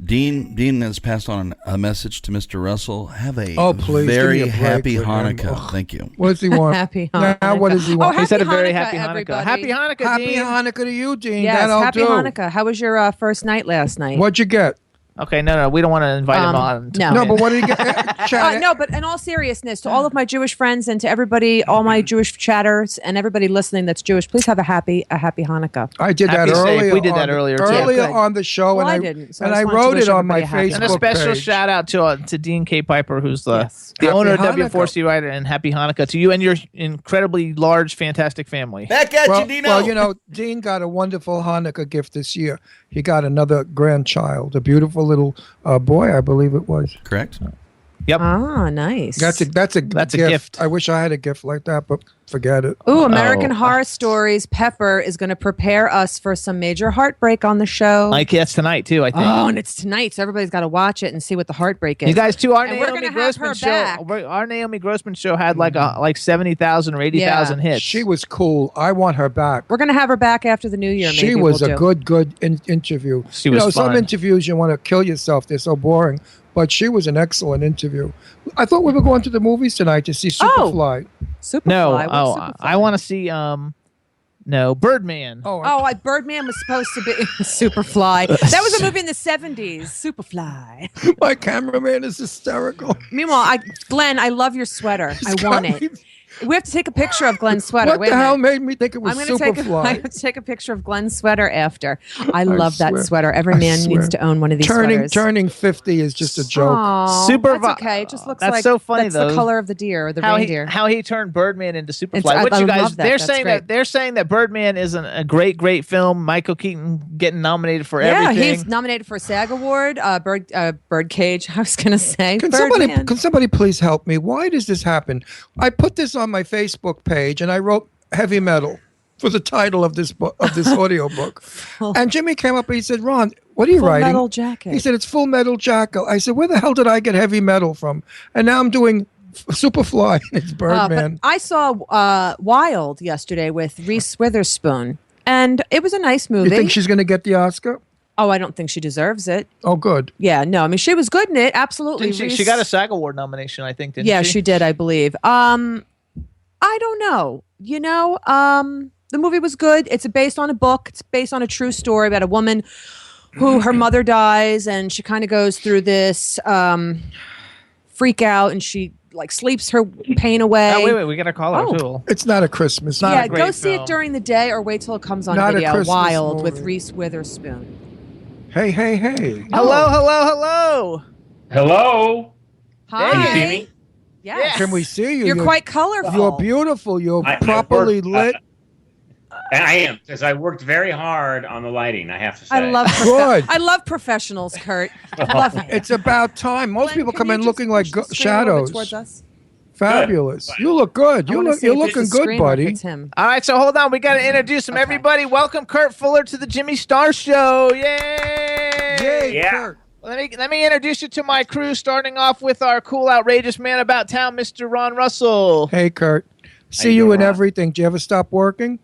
Dean has passed on a message to Mr. Russell. Have a Oh, please, give very me a break happy with him. Hanukkah. Ugh. Thank you. What does he want? Happy Now, Hanukkah. what does he Oh, want? happy He said a very Hanukkah, happy Hanukkah. everybody. Happy Hanukkah, Happy Dean. Hanukkah to you, Dean. Yes, That'll happy do. Hanukkah. How was your first night last night? What'd you get? Okay, no, we don't want to invite him on. no. No, but what did he get? Chad, No, but in all seriousness, to all of my Jewish friends and to everybody, all my Jewish chatters and everybody listening that's Jewish, please have a happy Hanukkah. I did Happy that safe. earlier. We did that on the- earlier, too. Earlier Yeah, good. on the show, Well, and I didn't, so I and just I wanted to wrote wish it on my everybody a happy Facebook And a special page. shout out to Dean K. Piper, who's the Yes. the Happy owner of Hanukkah. W4C Writer, and Happy Hanukkah to you and your incredibly large, fantastic family. Back at Well, you, Dino. well, you know, Dean got a wonderful Hanukkah gift this year. He got another grandchild, a beautiful little boy, I believe it was. Correct. Yep. Ah, nice. That's a gift. I wish I had a gift like that, but forget it. Ooh, American Oh. Horror Stories. Pepper is going to prepare us for some major heartbreak on the show. Like that's tonight too, I think. Oh, and it's tonight, so everybody's got to watch it and see what the heartbreak is. You guys too. Our And we're Naomi gonna have her Grossman show. back. Our Naomi Grossman show had like 70,000 or 80,000 hits. She was cool. I want her back. We're going to have her back after the new year. She maybe was we'll a do. good interview. She you was know, some fun. interviews you want to kill yourself. They're so boring. But she was an excellent interview. I thought we were going to the movies tonight to see Superfly. Superfly. No, What's I Superfly? want to see Birdman. Oh, Birdman was supposed to be Superfly. That was a movie in the 70s. Superfly. My cameraman is hysterical. Meanwhile, Glenn, I love your sweater. I want it. We have to take a picture of Glenn's sweater. What Wait the a hell minute. made me think it was I'm going to Superfly? take a picture of Glenn's sweater after. I love that swear. sweater. Every I man swear. needs to own one of these Turning sweaters. 50 is just a joke. Aw, Super- that's okay. It just looks That's like so funny, that's though. the color of the deer or the How reindeer. he turned Birdman into Superfly. It's- What I you guys? love that. They're That's saying great. they're saying that Birdman is a great film. Michael Keaton getting nominated for Yeah, everything. he's nominated for a SAG Award, Birdcage. I was going to say. Can somebody please help me? Why does this happen? I put this on my Facebook page and I wrote heavy metal for the title of this book, of this audio book. And Jimmy came up and he said, "Ron, what are you Full writing?" Metal Jacket. He said, "It's Full Metal Jacket." I said, "Where the hell did I get heavy metal from?" And now I'm doing Superfly. It's Birdman. But I saw Wild yesterday with Reese Witherspoon, and it was a nice movie. You think she's going to get the Oscar? Oh, I don't think she deserves it. Oh, good. Yeah, no, I mean she was good in it. Absolutely. Didn't she Reese- got a SAG Award nomination, I think. Didn't Yeah, she? she did, I believe. I don't know. You know, The movie was good. It's based on a book. It's based on a true story about a woman who her mother dies, and she kind of goes through this freak out, and she like sleeps her pain away. Oh, wait, we got to call her Oh. too. It's not a Christmas. Yeah, a great go see film. it during the day or wait till it comes on Not a video. Christmas Wild with movie. Reese Witherspoon. Hey. Hello. Hello. Hi. Can you see me? Yes. Can we see you? You're quite colorful. You're beautiful. You're I properly worked, lit. I am, because I worked very hard on the lighting, I have to say. I love Good. I love professionals, Kurt. I love it. It's about time. Most Glenn, people can come you in just looking like push the screen a little bit towards shadows. us? Fabulous. Good. You look good. I wanna see You're if it's looking the good, screen or if buddy. it's him. All right, so hold on. We got to introduce him. Everybody, welcome Kurt Fuller to the Jimmy Star Show. Yay! Yay, Yeah. Kurt. Let me introduce you to my crew, starting off with our cool, outrageous man about town, Mr. Ron Russell. Hey, Kurt. See you you doing, in Ron? everything. Do you ever stop working?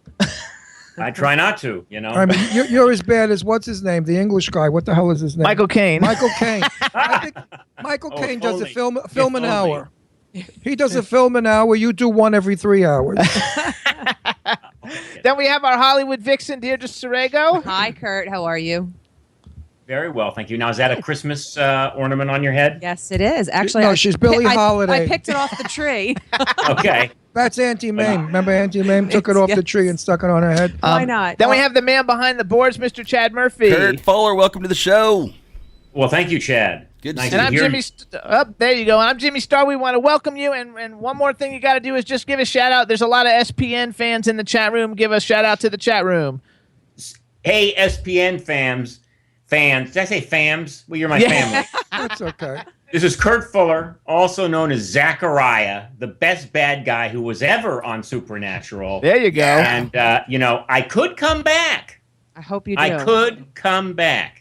I try not to, you know. I mean, you're as bad as what's his name, the English guy. What the hell is his name? Michael Caine. Michael Caine. I think Michael Oh, Caine if does a only. film If an only. hour. He does a film an hour. You do one every 3 hours. Then we have our Hollywood vixen, Deirdre Sorego. Hi, Kurt. How are you? Very well, thank you. Now, is that a Christmas ornament on your head? Yes, it is. Actually, No, she's Billie Holiday. I picked it off the tree. Okay. That's Auntie Mame. Remember Auntie Mame took it off the Yes. tree and stuck it on her head? Why not? Then we have the man behind the boards, Mr. Chad Murphy. Kurt Fuller, welcome to the show. Well, thank you, Chad. Good to nice see And to I'm hear Jimmy. There you go. I'm Jimmy Star. We want to welcome you. And one more thing you got to do is just give a shout out. There's a lot of SPN fans in the chat room. Give a shout out to the chat room. Hey, SPN fans. Did I say fams? Well, you're my family. That's okay. This is Kurt Fuller, also known as Zachariah, the best bad guy who was ever on Supernatural. There you go. And, I could come back. I hope you do. I could come back.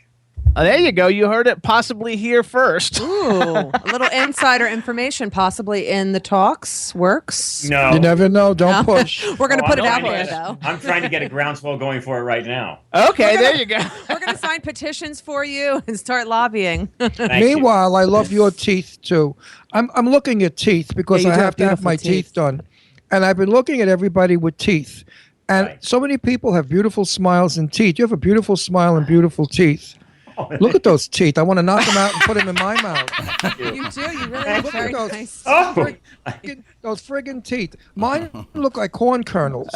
Oh, there you go. You heard it possibly here first. Ooh, a little insider information, possibly in the talks works. No. You never know. Don't push. We're going to Oh, put it I'm out trying there, to- though. I'm trying to get a groundswell going for it right now. Okay, there you go. We're going to sign petitions for you and start lobbying. Thank you. Meanwhile, I love your teeth too. I'm looking at teeth because Yeah, you I do have to have beautiful my teeth. teeth done, and I've been looking at everybody with teeth, and Right. so many people have beautiful smiles and teeth. You have a beautiful smile and beautiful teeth. Look at those teeth. I want to knock them out and put them in my mouth. You do. You really Thank look you. very Those- nice. Oh, Those friggin' teeth. Mine look like corn kernels.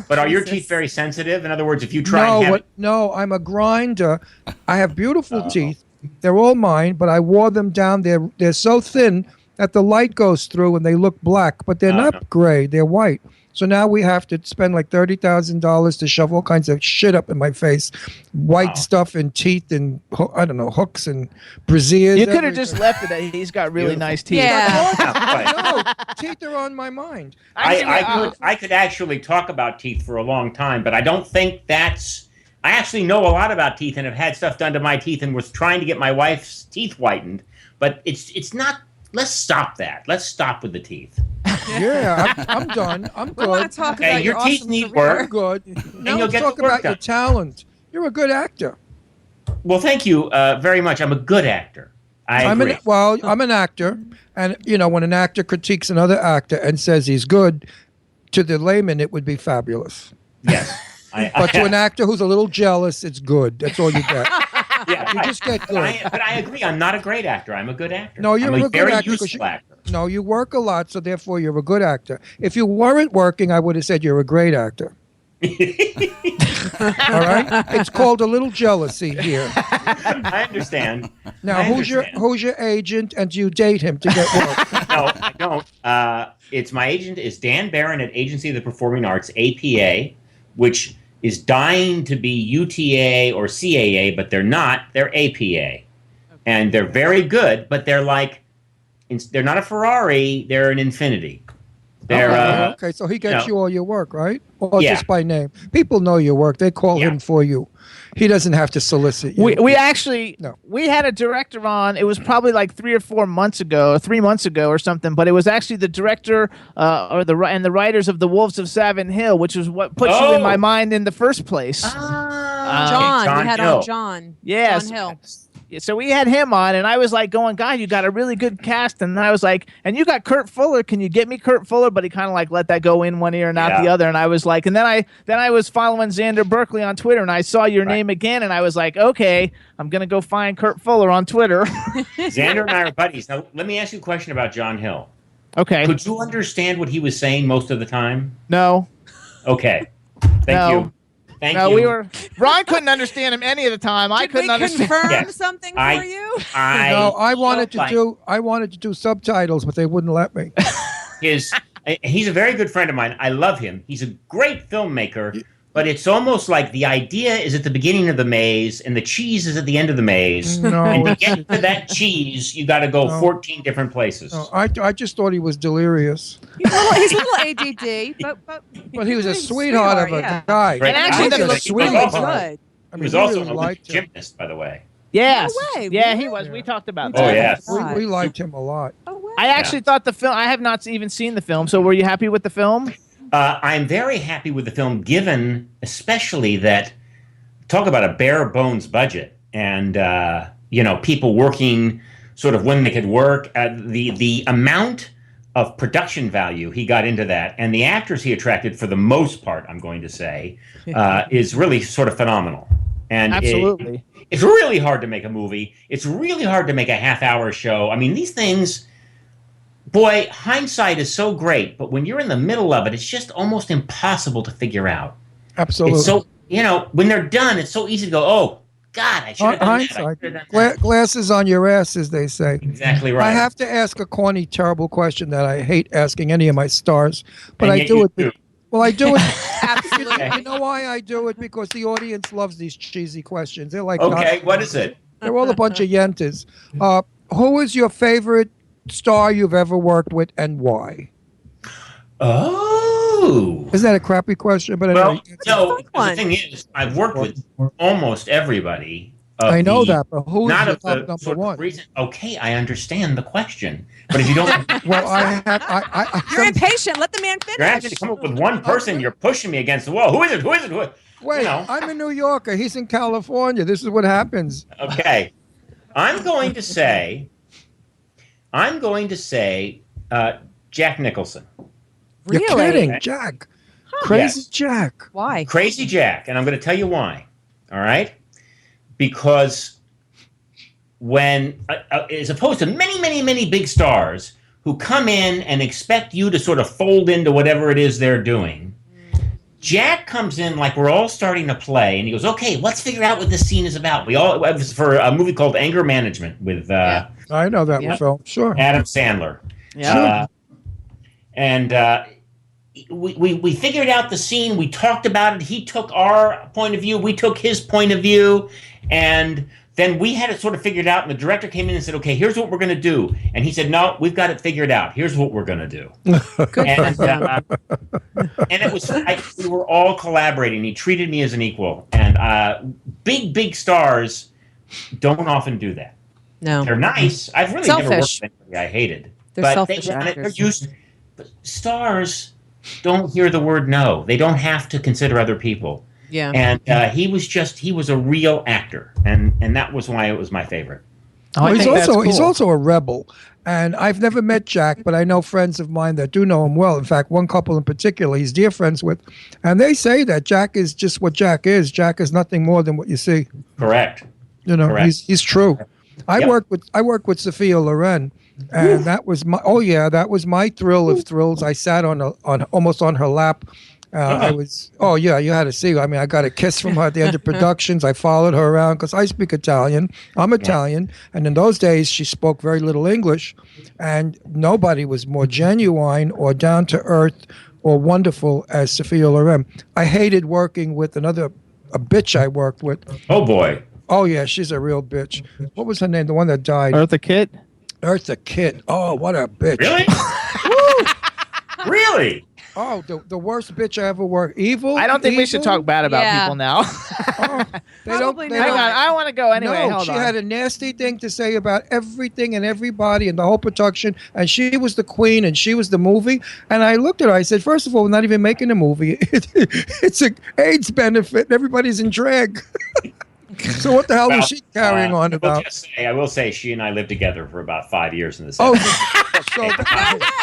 but are your Jesus. teeth very sensitive? In other words, if you try and have No, I'm a grinder. I have beautiful teeth. They're all mine, but I wore them down. They're so thin that the light goes through and they look black, but they're not no. gray. They're white. So now we have to spend like $30,000 to shove all kinds of shit up in my face, white stuff and teeth and I don't know, hooks and braziers. You could have just left it. He's got really Beautiful. nice teeth. Yeah. Right. No, teeth are on my mind. I could actually talk about teeth for a long time, but I don't think that's. I actually know a lot about teeth and have had stuff done to my teeth and was trying to get my wife's teeth whitened, but it's not. Let's stop that. Let's stop with the teeth. Yeah, I'm done. I'm We want good. to talk Okay, about your your teeth awesome need career. I'm good. Now you'll let's get talk the work about your done. talent. You're a good actor. Well, thank you very much. I'm a good actor. I agree. I'm an actor, and when an actor critiques another actor and says he's good, to the layman it would be fabulous. Yes. But to an actor who's a little jealous, it's good. That's all you get. yeah, You just get good. But I agree. I'm not a great actor. I'm a good actor. No, you're I'm a good very actor 'cause useful actor. No, you work a lot, so therefore you're a good actor. If you weren't working, I would have said you're a great actor. All right? It's called a little jealousy here. I understand. Now, I who's your agent, and do you date him to get work? No, I don't. It's my agent is Dan Barron at Agency of the Performing Arts, APA, which is dying to be UTA or CAA, but they're not. They're APA, and they're very good, but they're not a Ferrari. They're an Infinity. They're Okay, so he gets no. you all your work, right? Or Yeah. just by name? People know your work. They call him for you. He doesn't have to solicit you. We actually No. we had a director on. It was probably like 3 or 4 months ago, 3 months ago or something. But it was actually the director and the writers of The Wolves of Savin Hill, which is what put you in my mind in the first place. John. We had Hill. on John. Yes. John Hill. So we had him on, and I was like going, God, you got a really good cast. And then I was like, and you got Kurt Fuller. Can you get me Kurt Fuller? But he kind of like let that go in one ear and out the other. And I was like, and then I was following Xander Berkeley on Twitter, and I saw your name again, and I was like, okay, I'm gonna go find Kurt Fuller on Twitter. Xander and I are buddies. Now, let me ask you a question about John Hill. Okay. Could you understand what he was saying most of the time? No. Okay. Thank you. Thank no, you. Ron couldn't understand him any of the time. I couldn't understand. Confirm something for you? I wanted to do subtitles, but they wouldn't let me. He's a very good friend of mine. I love him. He's a great filmmaker, but it's almost like the idea is at the beginning of the maze and the cheese is at the end of the maze. No, and to get to that cheese, you got to go 14 different places. No, I just thought he was delirious. He's a little ADD, but he was a sweetheart of a guy. Right. And actually, he was a sweetheart. He was also an Olympic gymnast, by the way. Yes. No way, yeah, really? he was. We talked about Oh, that. yes. We liked him a lot. I actually thought the film. I have not even seen the film. So, were you happy with the film? I'm very happy with the film, given especially that talk about a bare bones budget and people working sort of when they could work. The amount of production value he got into that, and the actors he attracted, for the most part, I'm going to say, is really sort of phenomenal. And absolutely, it's really hard to make a movie. It's really hard to make a half-hour show. I mean, these things. Boy, hindsight is so great, but when you're in the middle of it, it's just almost impossible to figure out. Absolutely. It's so, when they're done, it's so easy to go, oh, God, I should have done hindsight. that. Glasses on your ass, as they say. Exactly right. I have to ask a corny, terrible question that I hate asking any of my stars, but And I yet do you it. do. Well, I do it. Absolutely. You know why I do it? Because the audience loves these cheesy questions. They're like, Okay, what is it? They're all a bunch of yentas. Who is your favorite star you've ever worked with, and why? Oh. Isn't that a crappy question? But Well, anyway, no, the thing is, I've worked with almost everybody. I know that, but who is not your of top the number sort one? of reason. Okay, I understand the question, but if you don't, Well, I You're impatient. Let the man finish. you're asking to come up with one person. You're pushing me against the wall. Who is it? Who is it? Who? Wait, I'm a New Yorker. He's in California. This is what happens. Okay, I'm going to say Jack Nicholson. You're kidding, Jack. Crazy Yes. Jack. Why? Crazy Jack, and I'm going to tell you why. All right, because when as opposed to many big stars who come in and expect you to sort of fold into whatever it is they're doing, Jack comes in like we're all starting to play, and he goes, "Okay, let's figure out what this scene is about." It was for a movie called Anger Management with I know that film. Sure. Adam Sandler. Yeah. And we figured out the scene. We talked about it. He took our point of view. We took his point of view. And then we had it sort of figured out. And the director came in and said, okay, here's what we're going to do. And he said, no, we've got it figured out. Here's what we're going to do. And it was we were all collaborating. He treated me as an equal. And big stars don't often do that. No. They're nice. I've really never worked with anybody I hated. They're but selfish they're actors. used. But stars don't hear the word no. They don't have to consider other people. Yeah. And he was a real actor, and that was why it was my favorite. Well, he's also a rebel. And I've never met Jack, but I know friends of mine that do know him well. In fact, one couple in particular he's dear friends with. And they say that Jack is just what Jack is. Jack is nothing more than what you see. Correct. Correct. He's true. I Yep. worked with Sophia Loren, and that was my thrill of thrills. I sat on almost on her lap. I was you had to see. I mean, I got a kiss from her at the end of productions. I followed her around because I speak Italian. I'm Italian, and in those days she spoke very little English, and nobody was more genuine or down to earth or wonderful as Sophia Loren. I hated working with a bitch I worked with. Oh boy. Oh yeah, she's a real bitch. What was her name? The one that died. Eartha Kitt. Eartha Kitt. Oh, what a bitch. Really? Really? Oh, the worst bitch I ever worked. Evil. I don't think we should talk bad about Yeah. people now. They don't. They Hang don't- on, I want to go anyway. No, Hold she on. had a nasty thing to say about everything and everybody and the whole production, and she was the queen and she was the movie. And I looked at her, I said, first of all, we're not even making a movie. It's an AIDS benefit and everybody's in drag. So what the hell Well, was she carrying on about? I will say she and I lived together for about 5 years in the Oh, same. so No way,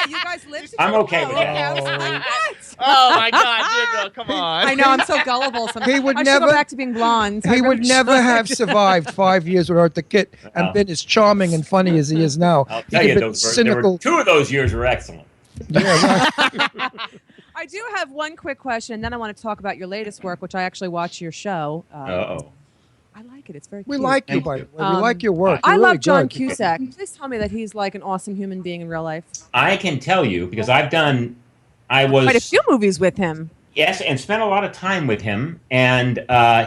you guys live together? I'm okay with Oh, that. okay. I was like, what? Oh my God, Deirdre, come on. I know, I'm so gullible. Sometimes. He would I should never- go back to being blonde. I He would really never should. have survived 5 years with Eartha Kitt and Oh. been as charming and funny as he is now. I'll He'd tell have you, been there were cynical. 2 of those years were excellent. Yeah, right. I do have one quick question, and then I want to talk about your latest work, which I actually watch your show. Uh-oh. I like it. It's very We cute. like you, Thank by you. the way. We like your work. I You're love really John good. Cusack. Please tell me that he's like an awesome human being in real life. I can tell you because I Quite a was few movies with him. yes, and spent a lot of time with him, and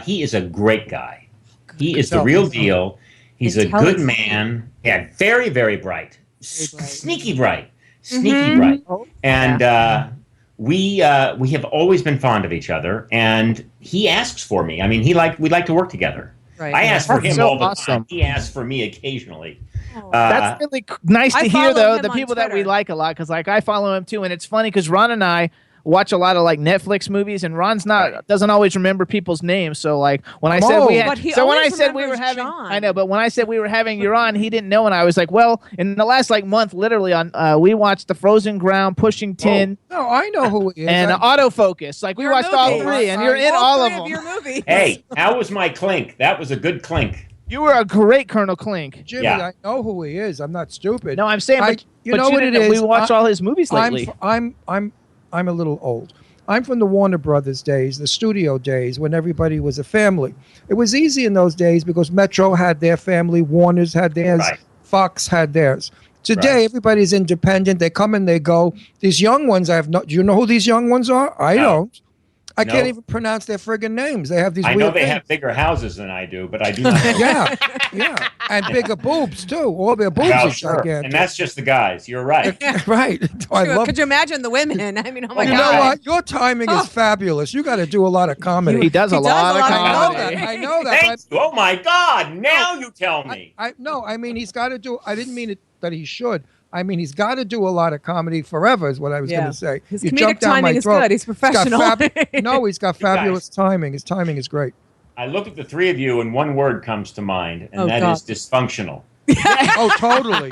he is a great guy. He is the tell. real deal. He's a good Intelligent. man. Yeah, very, very bright. bright. Sneaky bright. Sneaky bright. And we have always been fond of each other, and he asks for me. I mean, we like to work together. Right. I ask for That's him so all the awesome. time. He asks for me occasionally. That's really nice I to follow hear, though. him The on people that we Twitter. like a lot, because like I follow him too, and it's funny because Ron and I watch a lot of like Netflix movies, and Ron's doesn't always remember people's names. So like when I said we had, But he so when I always said we were remembers having, John. I know, but when I said we were having you on, he didn't know, and I was like, well, in the last like month, literally on we watched The Frozen Ground, Pushing Tin, No, I know who he is. and Autofocus. Like we Your watched all movies. three, and you're in all all three of them. your movies. Hey, how was my clink? That was a good clink. You were a great Colonel Clink. Jimmy, Yeah. I know who he is. I'm not stupid. No, I'm saying, but you but know what didn't it know. is? We watched all his movies lately. I'm a little old. I'm from the Warner Brothers days, the studio days, when everybody was a family. It was easy in those days because Metro had their family, Warner's had theirs, Right. Fox had theirs. Today, Right. everybody's independent. They come and they go. These young ones, I have no. Do you know who these young ones are? I No. don't. I No. can't even pronounce their friggin' names. They have these I weird know they names. have bigger houses than I do, but I do not know. Yeah, yeah, and bigger boobs too. All their boobs Well, are sure. gigantic. And that's just the guys. You're right. right. I love. Could you imagine the women? I mean, oh my You God. know what? Your timing is fabulous. You got to do a lot of comedy. He does a lot of I know comedy. that. I know that. Thank you. Oh my God! Now you tell me. I mean, he's got to do. I didn't mean it that he should. I mean, he's got to do a lot of comedy forever. Is what I was Yeah. going to say. His You comedic jumped down my timing is throat. good. He's professional. No, he's got fabulous timing. His timing is great. I look at the three of you, and one word comes to mind, and Oh, that God. is dysfunctional. Oh, totally,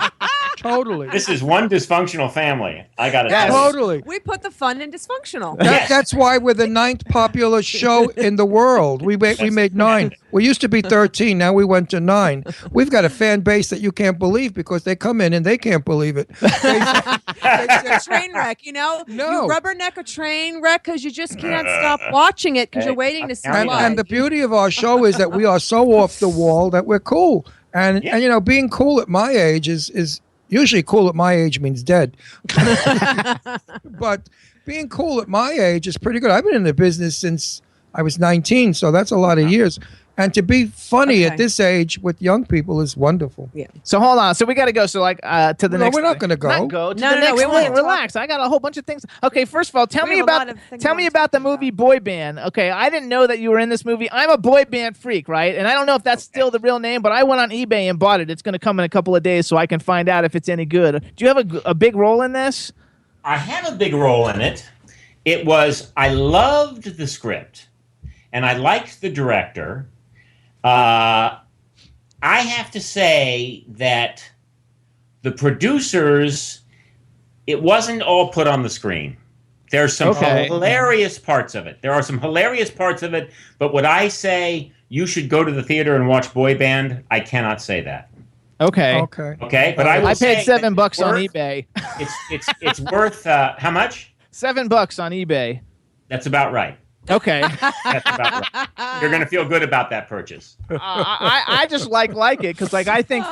totally. This is one dysfunctional family. I got to tell you. Totally. We put the fun in dysfunctional. That's why we're the 9th popular show in the world. We made 9. We used to be 13. Now we went to 9. We've got a fan base that you can't believe because they come in and they can't believe it. It's a train wreck, you know? No. You rubberneck a train wreck because you just can't stop watching it because you're waiting to see And the beauty of our show is that we are so off the wall that we're cool. And you know, being cool at my age is usually cool at my age means dead. But being cool at my age is pretty good. I've been in the business since I was 19, so that's a lot of years. And to be funny at this age with young people is wonderful. Yeah. So hold on. So we got to go. So like to the No, next. we're not gonna go. Not go to No, the no, no, next we wanna thing. talk- Relax. I got a whole bunch of things. Okay, first of all, tell We me have a lot about of things tell we me wanna about the movie Boy Band. Okay, I didn't know that you were in this movie. I'm a boy band freak, right? And I don't know if that's still the real name, but I went on eBay and bought it. It's going to come in a couple of days, so I can find out if it's any good. Do you have a big role in this? I have a big role in it. I loved the script, and I liked the director. I have to say that the producers, it wasn't all put on the screen. There's some hilarious parts of it. There are some hilarious parts of it, but would I say you should go to the theater and watch Boy Band? I cannot say that. Okay. Okay, but I will I paid say $7 that on it's worth- eBay. It's worth how much? $7 on eBay. That's about right. Okay. That's about right. You're gonna feel good about that purchase. I just like it because like I think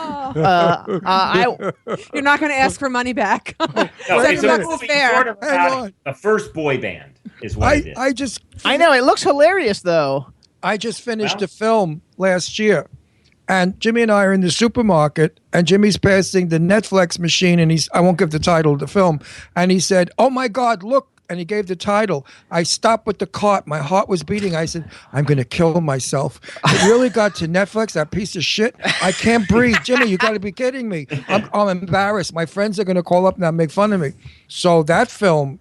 You're not going to ask for money back. No, it's a $7 is movie fair. sort of about the first boy band is what it is. I know it looks hilarious though. I just finished a film last year, and Jimmy and I are in the supermarket, and Jimmy's passing the Netflix machine, and I won't give the title of the film, and he said, "Oh my God, look." And he gave the title. I stopped with the cart. My heart was beating. I said, I'm going to kill myself. It really got to Netflix, that piece of shit. I can't breathe. Jimmy, you got to be kidding me. I'm embarrassed. My friends are going to call up now and make fun of me. So that film,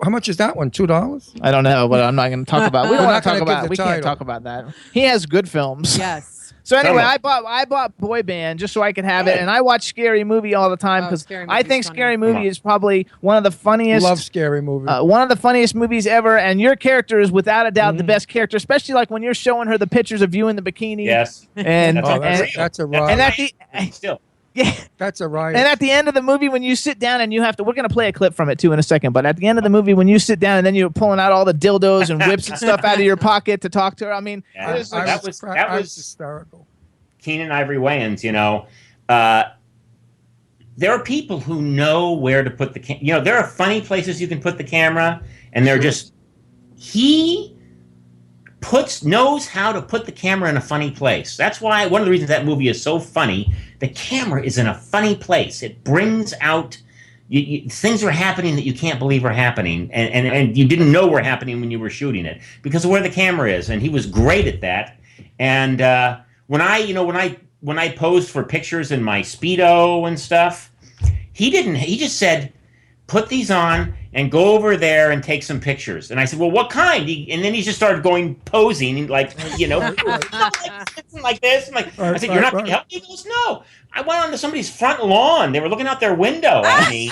How much is that one? $2? I don't know, but I'm not going to talk about. We don't We're want not to talk gonna give about. the We can't title. talk about that. He has good films. Yes. So anyway, I bought Boy Band just so I could have it, and I watch Scary Movie all the time because I think Scary Movie is probably one of the funniest. Love Scary Movie. One of the funniest movies ever, and your character is without a doubt the best character, especially like when you're showing her the pictures of you in the bikini. Yes. And that's a riot. and at the Still. yeah. That's a riot. And at the end of the movie, when you sit down and you have to, we're going to play a clip from it too in a second, but at the end of the movie, when you sit down and then you're pulling out all the dildos and whips and stuff out of your pocket to talk to her, I mean, Yeah. it is I that was was hysterical. Keenan Ivory Wayans, there are people who know where to put the there are funny places you can put the camera, and they're just he knows how to put the camera in a funny place. That's why one of the reasons that movie is so funny. The camera is in a funny place. It brings out things are happening that you can't believe are happening, and you didn't know were happening when you were shooting it because of where the camera is. And he was great at that. And when I posed for pictures in my Speedo and stuff, he just said, put these on and go over there and take some pictures. And I said, well, what kind? And then he just started posing like like this. I said, you're not going to help me? He goes, no. I went onto somebody's front lawn. They were looking out their window at me.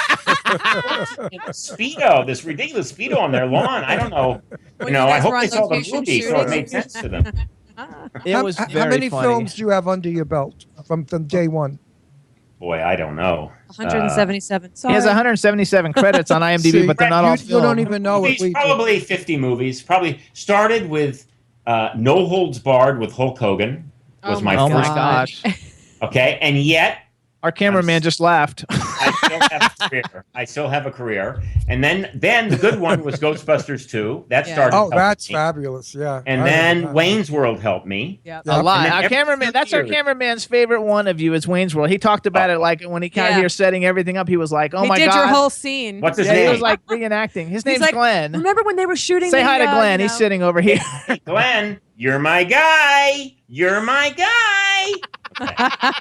Speedo, this ridiculous Speedo on their lawn. I don't know. I hope they saw the movie so it made sense to them. How many films do you have under your belt from day one? Boy, I don't know. 177. He has 177 credits on IMDb, See, but they're not all you film. don't even know Movies, it. probably 50 movies. Probably started with No Holds Barred with Hulk Hogan was my Oh first. my gosh. Okay, and yet Our cameraman just laughed. I still have a career. And then the good one was Ghostbusters 2. That started. Oh, helping that's me. fabulous. Yeah. And I then remember that. Wayne's World helped me. Yep. A lot. And then Our every cameraman. That's our year- cameraman's favorite one of you is Wayne's World. He talked about it like when he got Yeah. here setting everything up. He was like, "Oh He my did god!" your whole scene. What's his yeah, name? he was like reenacting. His He's name's like, Glenn. Remember when they were shooting? Say the, hi to Glenn. He's sitting over here. Hey, Glenn, you're my guy. You're my guy. Okay.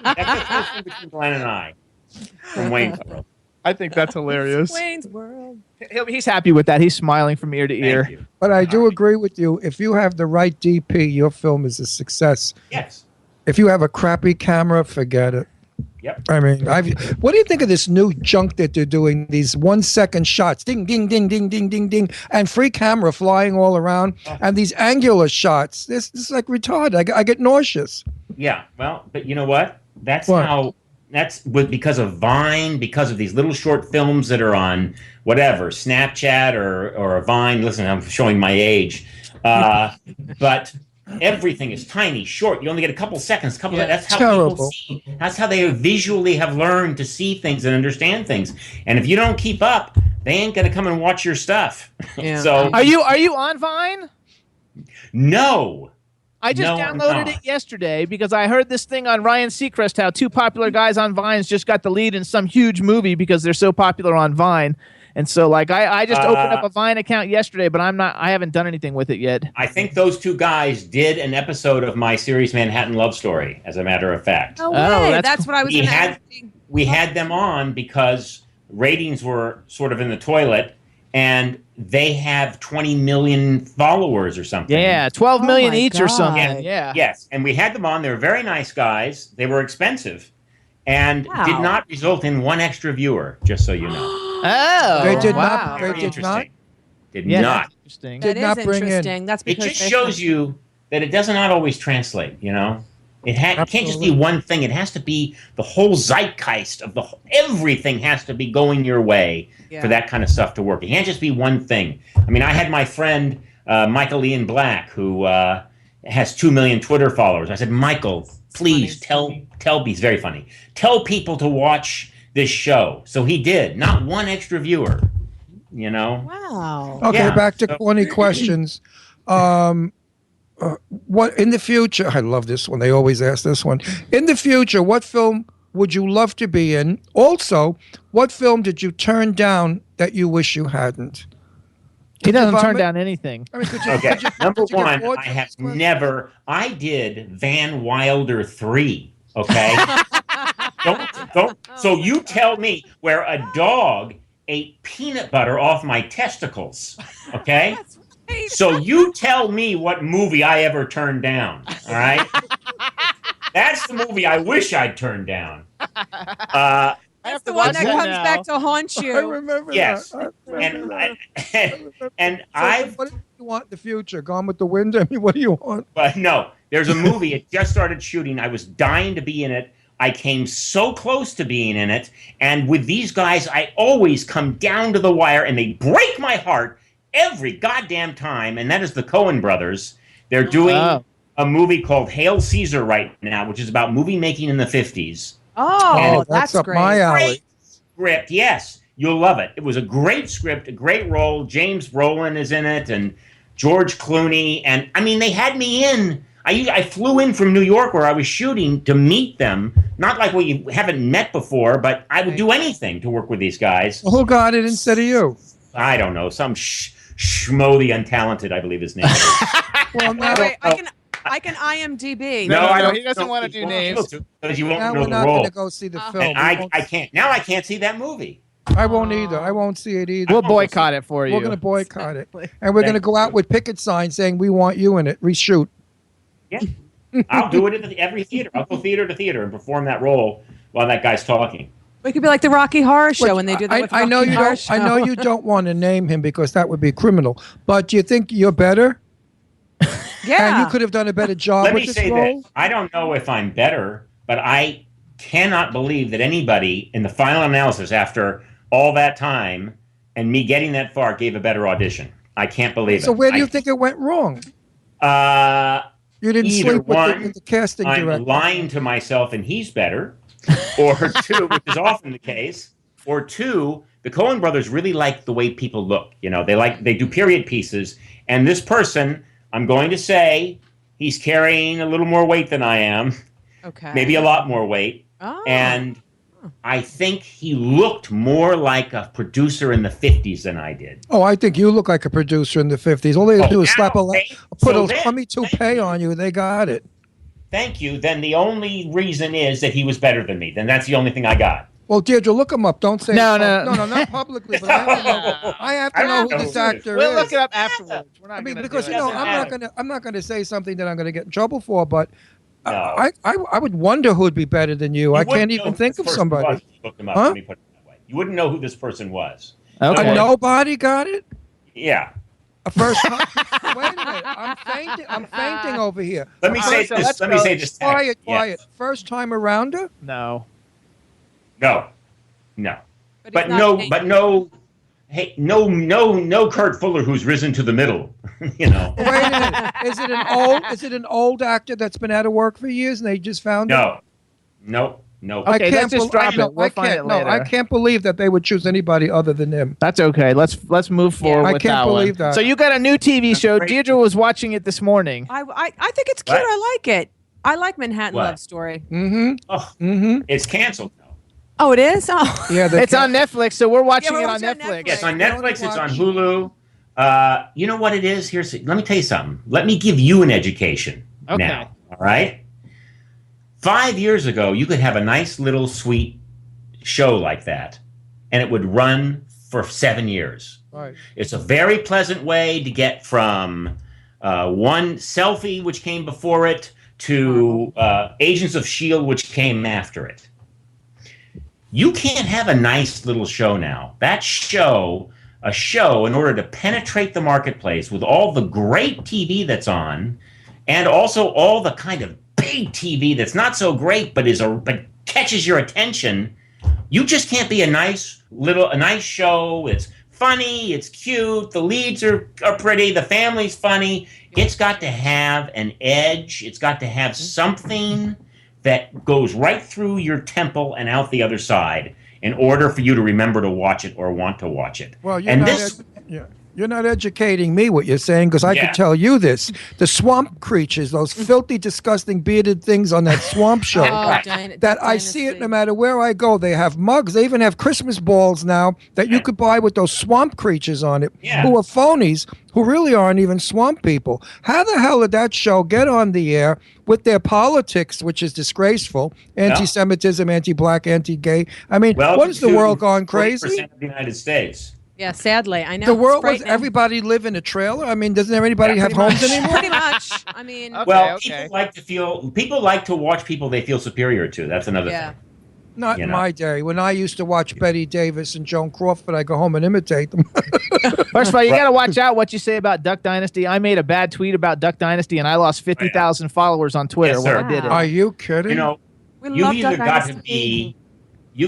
That's the first thing between Glenn and I from Wayne's World. I think that's hilarious. Wayne's World. He's happy with that. He's smiling from ear to ear. Thank you. But I do agree with you. If you have the right DP, your film is a success. Yes. If you have a crappy camera, forget it. Yep. I mean, what do you think of this new junk that they're doing? These 1 second shots, ding, ding, ding, ding, ding, ding, ding, and free camera flying all around, and these angular shots. This is like retarded. I get nauseous. Yeah. Well, but you know what? That's What? how. That's because of Vine, because of these little short films that are on whatever Snapchat or Vine. Listen, I'm showing my age, but everything is tiny, short. You only get a couple seconds. That's how Terrible. people see. That's how they visually have learned to see things and understand things. And if you don't keep up, they ain't gonna come and watch your stuff. Yeah. So Are you on Vine? no. I just No, I'm downloaded not. it yesterday because I heard this thing on Ryan Seacrest how two popular guys on Vines just got the lead in some huge movie because they're so popular on Vine. And so like I just opened up a Vine account yesterday, but I haven't done anything with it yet. I think those two guys did an episode of my series Manhattan Love Story, as a matter of fact. No way. that's That's what I was We going to had- ask. We had them on because ratings were sort of in the toilet, and they have 20 million followers or something. Yeah, 12 million my each or God. something. Yeah. Yes, and we had them on. They were very nice guys. They were expensive, and Wow. did not result in one extra viewer. Just so you know, Oh. They did wow. not. They very did interesting. not. Did Yeah, not. that's interesting. Did That not is bring in- interesting. That's It because just they- shows you that it does not always translate. You know, it can't just be Absolutely. one thing. It has to be the whole zeitgeist of everything has to be going your way Yeah. for that kind of stuff to work. It can't just be one thing. I mean, I had my friend Michael Ian Black, who has 2 million Twitter followers. I said, Michael, please tell. He's very funny. Tell people to watch this show. So he did. Not one extra viewer. You know. Wow. Okay, Yeah, back to so- corny questions. What in the future? I love this one. They always ask this one. In the future, what film would you love to be in? Also, what film did you turn down that you wish you hadn't? He doesn't turn vomit? down anything. I mean, could you, Okay, could you- number could you get one, bored I from have this question? never. I did Van Wilder 3. Okay, don't. So you tell me where a dog ate peanut butter off my testicles. Okay? So you tell me what movie I ever turned down. All right? That's the movie I wish I'd turned down. I have to The one watch that that comes now. back to haunt I you. remember Yes. that. I remember And that. and So I've what do you want in the future? Gone with the Wind? I mean, what do you want? But no, there's a movie. It just started shooting. I was dying to be in it. I came so close to being in it. And with these guys, I always come down to the wire and they break my heart every goddamn time. And that is the Coen brothers. They're doing a movie called Hail Caesar right now, which is about movie making in the 50s. Oh, that's up great. my alley. Great script, yes. You'll love it. It was a great script, a great role. James Brolin is in it and George Clooney. And I mean, they had me in. I flew in from New York where I was shooting to meet them. Not like we haven't met before, but I would do anything to work with these guys. Well, who got it instead of you? I don't know. Some Schmo the Untalented, I believe his name is. Well, now, Wait, I can IMDb. No, I don't. He doesn't want to do names. Because you won't now know we're the not going role. to go see the film. And I can't. Now I can't see that movie. I won't either. I won't see it either. We'll boycott it for you. We're going to boycott it. And we're going to go out with picket signs saying, we want you in it. Reshoot. Yeah. I'll do it at every theater. I'll go theater to theater and perform that role while that guy's talking. We could be like the Rocky Horror Show Which when they do that with I know Rocky you Horror don't. Show. I know you don't want to name him because that would be criminal. But do you think you're better? Yeah. And you could have done a better job Let with me this say role? this. I don't know if I'm better, but I cannot believe that anybody in the final analysis after all that time and me getting that far gave a better audition. I can't believe it. So where do you think it went wrong? You didn't either sleep one, with the casting I'm director. lying to myself and he's better, or two, which is often the case, or two, the Coen brothers really like the way people look. You know, they do period pieces, and this person, I'm going to say, he's carrying a little more weight than I am, Okay. maybe a lot more weight, Oh. and I think he looked more like a producer in the 50s than I did. Oh, I think you look like a producer in the 50s. All they do is slap okay. put So a then- crummy toupee on you. They got it. Thank you. Then the only reason is that he was better than me. Then that's the only thing I got. Well, Deirdre, look him up. Don't say No, it. no. no, not publicly. But I have to know who this actor We'll is. look it up afterwards. We're not I mean, gonna because do you it. know, Doesn't I'm not gonna say something that I'm gonna get in trouble for. But No. I would wonder who'd be better than you. I You wouldn't can't know even who think this of person somebody. was if you looked him up. Huh? Let me put it that way. You wouldn't know who this person was. Okay. Nobody got it. Yeah. A first time. Wait a minute. I'm fainting over here. Let me say so this. let's Let me go. say this. Quiet, Yes. quiet. First time around her. No. No. But he's not no. Hey, no Kurt Fuller who's risen to the middle. You know. Wait a minute. Is it an old actor that's been out of work for years and they just found him? No. Okay, let's just drop it. We'll find it later. I can't believe that they would choose anybody other than him. That's okay. Let's move forward I with can't that believe one. that. So you got a new TV show. great. Deirdre was watching it this morning. I think it's cute. What? I like it. I like Manhattan What? Love Story. Mm-hmm. Oh, Mm-hmm. it's canceled now. Oh, it is? Oh. Yeah, It's on Netflix, so we're watching Yeah, it we're on watching it on Netflix. Netflix. It's on I only Netflix. It's on watch- Hulu. You know what it is? Let me tell you something. Let me give you an education Okay. now. All right. 5 years ago, you could have a nice little sweet show like that, and it would run for 7 years. Right. It's a very pleasant way to get from one Selfie, which came before it, to Agents of S.H.I.E.L.D., which came after it. You can't have a nice little show now. A show, in order to penetrate the marketplace with all the great TV that's on, and also all the kind of big TV that's not so great but catches your attention, you just can't be a nice show. It's funny, it's cute, the leads are pretty, the family's funny. It's got to have an edge. It's got to have something that goes right through your temple and out the other side in order for you to remember to watch it or want to watch it. Well, you're and not this, You're not educating me what you're saying because I Yeah. could tell you this. The swamp creatures, those filthy, disgusting, bearded things on that swamp show. That I see it no matter where I go. They have mugs. They even have Christmas balls now that you could buy with those swamp creatures on it who are phonies, who really aren't even swamp people. How the hell did that show get on the air with their politics, which is disgraceful, anti-Semitism, anti-black, anti-gay? I mean, what is the world gone crazy? 40% of the United States. Yeah, sadly, I know. The it's world was frightening. everybody live in a trailer. I mean, doesn't everybody have homes anymore? Pretty much. I mean, People like to watch people they feel superior to. That's another thing. Not You in know. my day. When I used to watch Betty Davis and Joan Crawford, I go home and imitate them. First of all, you got to watch out what you say about Duck Dynasty. I made a bad tweet about Duck Dynasty, and I lost 50,000 followers on Twitter Yes, when sir. I did it. Are you kidding? You know, you've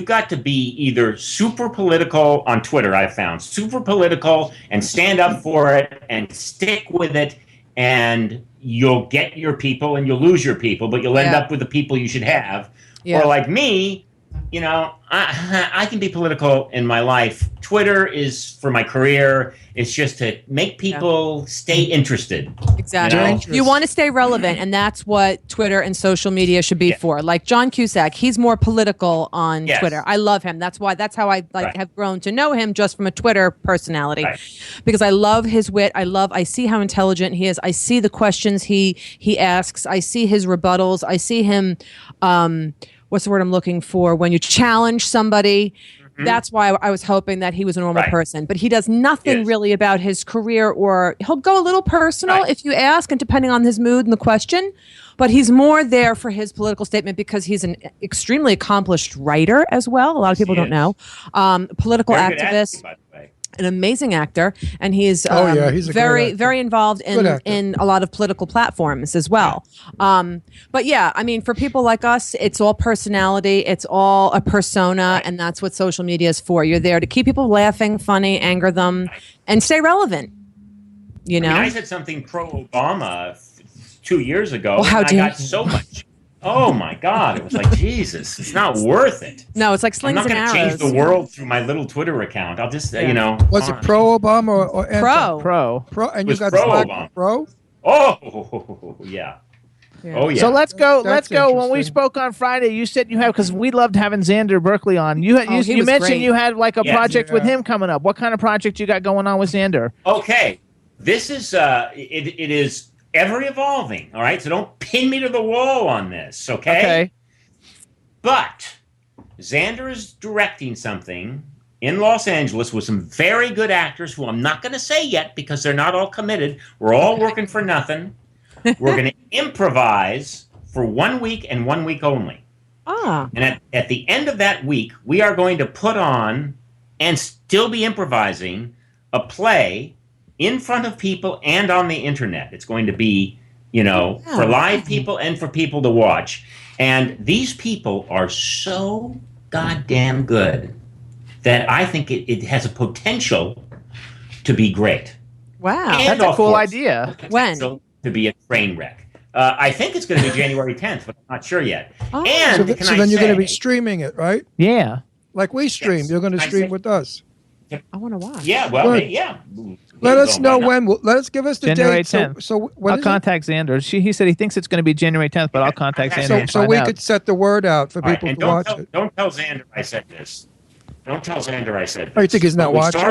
got to be either super political on Twitter, I've found, super political and stand up for it and stick with it, and you'll get your people and you'll lose your people, but you'll end up with the people you should have. Yeah. Or like me, you know, I can be political in my life. Twitter is for my career. It's just to make people stay interested. Exactly. You want to stay relevant, and that's what Twitter and social media should be for. Like John Cusack, he's more political on Twitter. I love him. That's how I have grown to know him, just from a Twitter personality, because I love his wit. I see how intelligent he is. I see the questions he asks. I see his rebuttals. I see him. What's the word I'm looking for? When you challenge somebody. That's why I was hoping that he was a normal person. But he does nothing really about his career, or he'll go a little personal if you ask, and depending on his mood and the question. But he's more there for his political statement because he's an extremely accomplished writer as well. A lot of people don't know. Political Very good activist. acting, by the way. An amazing actor, and he's he's a very, great actor. very involved in a lot of political platforms as well. But yeah, I mean, for people like us, it's all personality, it's all a persona, and that's what social media is for. You're there to keep people laughing, funny, anger them, and stay relevant. You know, I mean, I said something pro-Obama 2 years ago, Well, how and I dare got so much. Oh my God! It was like Jesus. It's not worth it. No, it's like I'm slings not and going to arrows. change the world through my little Twitter account. I'll just, you know. Was it pro-Obama or anti? Pro? And It you was got pro-Obama. slack pro? Oh, yeah. Oh, yeah. So let's go. That's Let's go. When we interesting. spoke on Friday, you said you have, because we loved having Xander Berkeley on. You he you was mentioned great. you had like a Yes. project with him coming up. What kind of project you got going on with Xander? Okay. This is, it is ever evolving. All right. So don't pin me to the wall on this. Okay. But Xander is directing something in Los Angeles with some very good actors who I'm not going to say yet because they're not all committed. We're all working for nothing. We're going to improvise for 1 week and 1 week only. And at the end of that week, we are going to put on and still be improvising a play in front of people and on the internet. It's going to be, you know, for live people and for people to watch. And these people are so goddamn good that I think it has a potential to be great. Wow. And That's a of cool course, idea. When? to be a train wreck. I think it's going to be January 10th, but I'm not sure yet. Oh. And So, can so I then you're going to say- be streaming it, right? Yeah. Like we stream. Yes. You're going to I stream see. with us. I want to watch. Yeah, well, Good. yeah. Let us Why know not? when. Let us give us the January date. So, 10th. so when I'll is it? contact Xander. He said he thinks it's going to be January 10th, but I'll contact Xander. So, and so find we out. could set the word out for All right, people and to watch it. don't tell Xander I said this. Don't tell Xander I said this. Oh, you think he's not But we watching?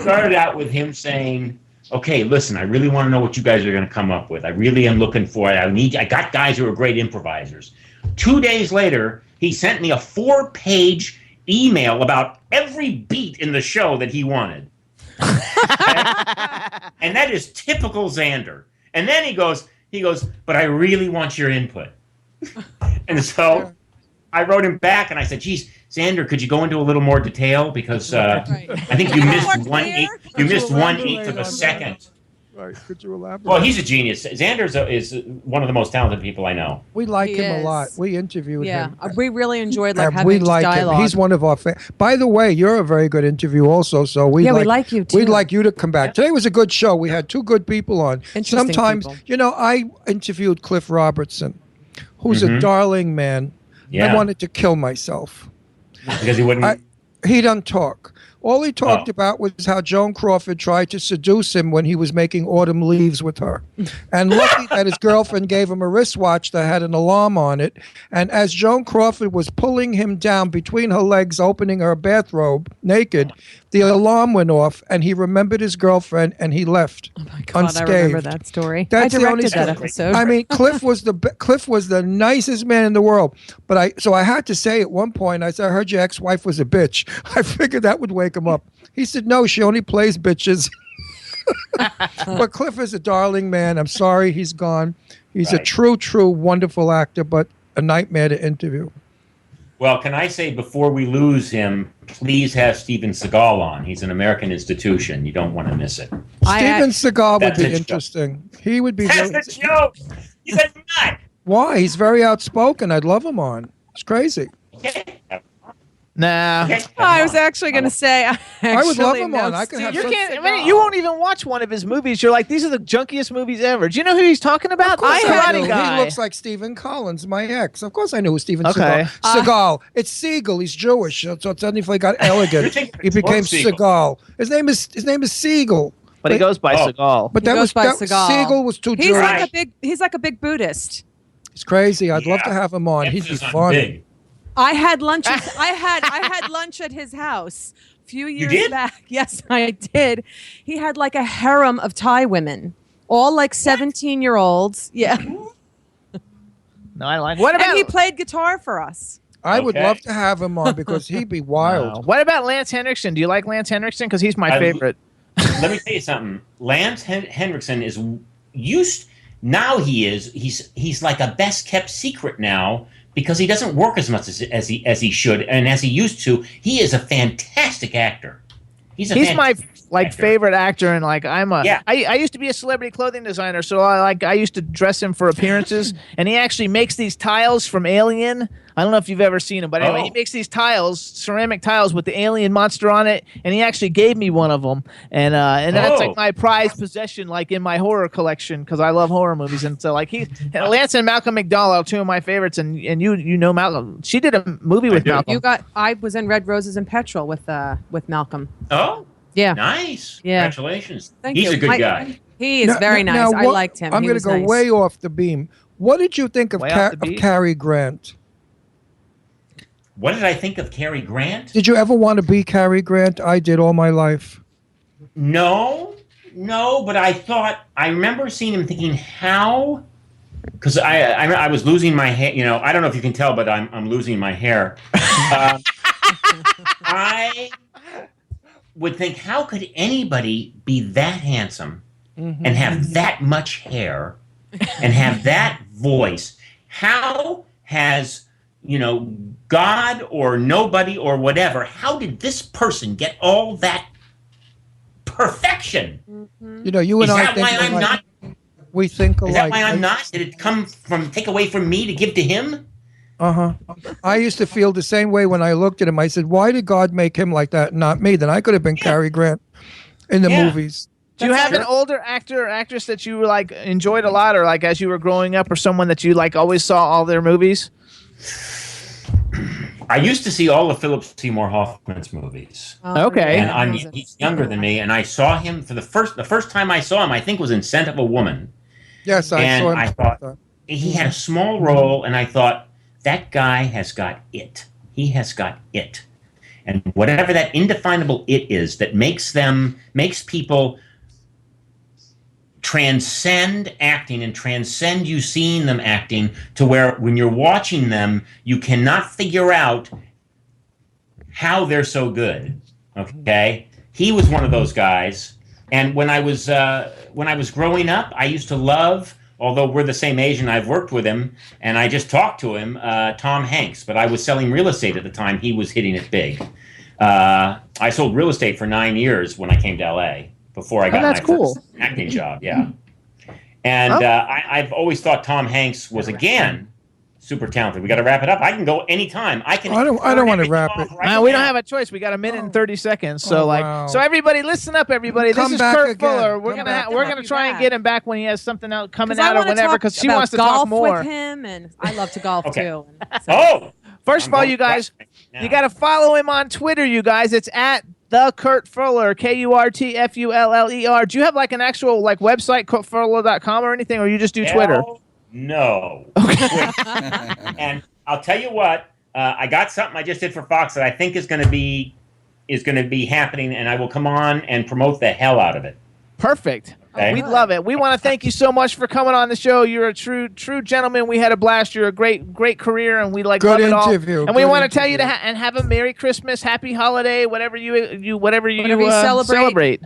Started out with him saying, okay, listen, I really want to know what you guys are going to come up with. I really am looking for it. I got guys who are great improvisers. 2 days later, he sent me a 4-page email about every beat in the show that he wanted. And that is typical Xander. And then he goes, but I really want your input. And so I wrote him back and I said, geez, Xander, could you go into a little more detail? Because I think you missed More 1/8. clear? You missed 1/8 of a second. Right. Could you elaborate? Well, he's a genius. Xander is one of the most talented people I know. We like He him a is. lot. We interviewed Yeah, him. we really enjoyed like And having we just like dialogue. him. He's one of our. By the way, you're a very good interview, also. So we Yeah, we like you, too. We'd like you to come back. Today was a good show. We had 2 good people on. Interesting Sometimes, people. you know, I interviewed Cliff Robertson, who's a darling man. Yeah. I wanted to kill myself. Because he wouldn't. He doesn't talk. All he talked about was how Joan Crawford tried to seduce him when he was making Autumn Leaves with her. And lucky that his girlfriend gave him a wristwatch that had an alarm on it. And as Joan Crawford was pulling him down between her legs, opening her bathrobe naked, the alarm went off and he remembered his girlfriend and he left unscathed. I remember that story. That's I the only directed that story. episode. I mean, Cliff was the nicest man in the world. But I had to say at one point, I said, I heard your ex-wife was a bitch. I figured that would wake him up. He said, no, she only plays bitches. But Cliff is a darling man. I'm sorry he's gone. He's a true, wonderful actor, but a nightmare to interview. Well, can I say before we lose him, please have Steven Seagal on. He's an American institution. You don't want to miss it. Steven Seagal would That's be a joke. interesting. He would be. That's a joke. He's a nut. Why? He's very outspoken. I'd love him on. It's crazy. Nah. I was actually going to say, I would love him on. I could have You such- can't. I mean, you won't even watch one of his movies. You're like, these are the junkiest movies ever. Do you know who he's talking about? Of course The I karate knew. guy. He looks like Stephen Collins, my ex. Of course I knew who Stephen Okay. Seagal. It's Siegel. He's Jewish, so suddenly he got elegant. He became Seagal. His name is Siegel. But he goes by Seagal. But that was Siegel was too He's Jewish. like a big Buddhist. It's crazy. I'd love to have him on. He'd be fun. I had lunch. I had lunch at his house a few years did? back. Yes, I did. He had like a harem of Thai women, all like 17-year-olds. Yeah. No, I like. What about? And he played guitar for us. I would Okay. love to have him on because he'd be wild. Wow. What about Lance Henriksen? Do you like Lance Henriksen? Because he's my I- favorite. Let me tell you something. Lance Henriksen is used now. He's like a best kept secret now because he doesn't work as much as he should and as he used to. He is a fantastic actor. He's my actor. favorite actor, and like Yeah. I used to be a celebrity clothing designer, so I used to dress him for appearances, and he actually makes these tiles from Alien. I don't know if you've ever seen him, but anyway, he makes these tiles, ceramic tiles with the alien monster on it, and he actually gave me one of them, and that's like my prized possession, like in my horror collection, because I love horror movies, and so like Lance and Malcolm McDowell are two of my favorites, and you know Malcolm. She did a movie with Malcolm. I was in Red Roses and Petrol with Malcolm. Oh, yeah, nice. Yeah. Congratulations. Thank He's you. a good guy. He is very nice. I what- liked him. I'm He going was to go nice. way off the beam. What did you think of, Way off the beam? Cary Grant? What did I think of Cary Grant? Did you ever want to be Cary Grant? I did all my life. No, but I remember seeing him thinking how, because I was losing my hair. You know, I don't know if you can tell, but I'm losing my hair. I would think, how could anybody be that handsome and have that much hair and have that voice? How has God or nobody or whatever, how did this person get all that perfection? You and Is I that think why I'm alike. not? We think alike. Is that why I'm not? Did it take away from me to give to him? I used to feel the same way when I looked at him. I said, why did God make him like that and not me? Then I could have been Cary Grant in the movies. Do you have an older actor or actress that you like enjoyed a lot, or like as you were growing up, or someone that you like always saw all their movies? I used to see all of Philip Seymour Hoffman's movies. Okay. And he's younger than me, and I saw him for the first time I saw him, I think, was in Scent of a Woman. Yes, I And saw him. I thought he had a small role, and I thought, that guy has got it. He has got it. And whatever that indefinable it is that makes people transcend acting and transcend you seeing them acting to where when you're watching them, you cannot figure out how they're so good. Okay? He was one of those guys. And when I was growing up, I used to love, although we're the same age and I've worked with him and I just talked to him, Tom Hanks. But I was selling real estate at the time he was hitting it big. I sold real estate for 9 years when I came to LA before I got my first acting job. Yeah. And I've always thought Tom Hanks was, again, super talented. We got to wrap it up. I can go anytime. I don't want to wrap it. We don't have a choice. We got a minute and 30 seconds. So so everybody, listen up, everybody. Come this is back Kurt again. Fuller. We're gonna try and get him back when he has something out coming out or whenever, because she wants to talk more. With him, and I love to golf too. First of all, you guys, you got to follow him on Twitter. You guys, it's at the Kurt Fuller, KurtFuller. Do you have like an actual like website, kurtfuller.com or anything, or you just do Twitter? Hell no. And I'll tell you what, I got something I just did for Fox that I think is going to be happening, and I will come on and promote the hell out of it. Perfect. Okay. We'd love it. We want to thank you so much for coming on the show. You're a true gentleman. We had a blast. You're a great career, and we love Good it all. interview. And we Good want to tell you interview. and have a Merry Christmas, Happy Holiday, whatever you celebrate.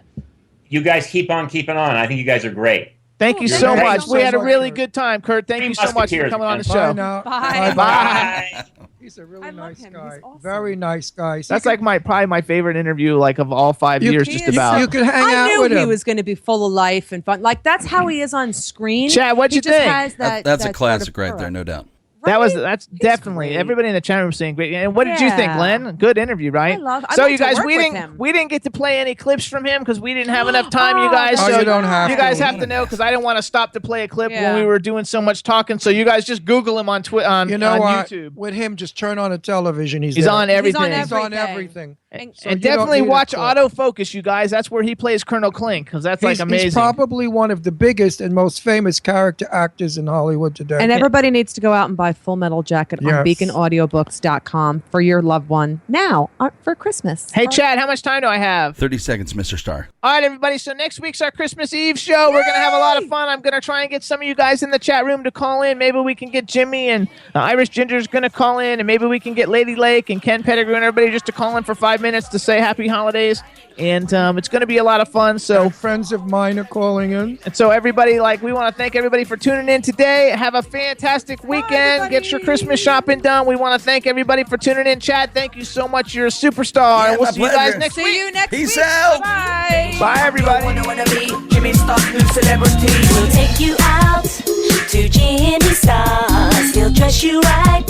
You guys keep on keeping on. I think you guys are great. Thank you Yeah, so thank much. you We so had a much, really Kurt. good time, Kurt. Thank Three you so much for Musketeers, coming on the man. show. Bye now. Bye. Bye. He's a really I love nice him. guy. He's awesome. Very nice guy. That's like probably my favorite interview like of all 5 years, He just is about. You could hang I out knew with he him. was going to be full of life and fun. Like that's how he is on screen. Chad, what'd He you just think? has that- That's a that classic sort of right there, aura. no doubt. That's He's definitely great. everybody in the chat room saying great. And what did you think, Yeah. Glenn? Good interview, right? I'd So like you to guys, work we with didn't him. get to play any clips from him because we didn't have enough time, you guys. Oh, So you don't have you guys to. have to know because I didn't want to stop to play a clip Yeah. when we were doing so much talking. So you guys just Google him on You know on what? YouTube. With him, just turn on a television. He's He's there. on everything. He's on everything. And, So And you don't definitely need a watch clip. Autofocus, you guys. That's where he plays Colonel Klink because that's like amazing. He's probably one of the biggest and most famous character actors in Hollywood today. and everybody needs to go out and buy Full Metal Jacket Yes. on beaconaudiobooks.com for your loved one now for Christmas. Hey, Chad, how much time do I have? 30 seconds, Mr. Star. All right, everybody. So next week's our Christmas Eve show. We're going to have a lot of fun. I'm going to try and get some of you guys in the chat room to call in. Maybe we can get Jimmy and Irish Ginger's going to call in. And maybe we can get Lady Lake and Ken Pettigrew and everybody just to call in for 5 minutes to say happy holidays. And it's going to be a lot of fun. So And friends of mine are calling in. And so everybody, we want to thank everybody for tuning in today. Have a fantastic weekend. Get your Christmas shopping done. We want to thank everybody for tuning in. Chad, thank you so much. You're a superstar. Yeah, And we'll my see you guys pleasure. next See week. you next Peace week. out. Bye. Bye, everybody. Wanna be Jimmy Star's new celebrity. We'll take you out to Jimmy Stars. He'll dress you right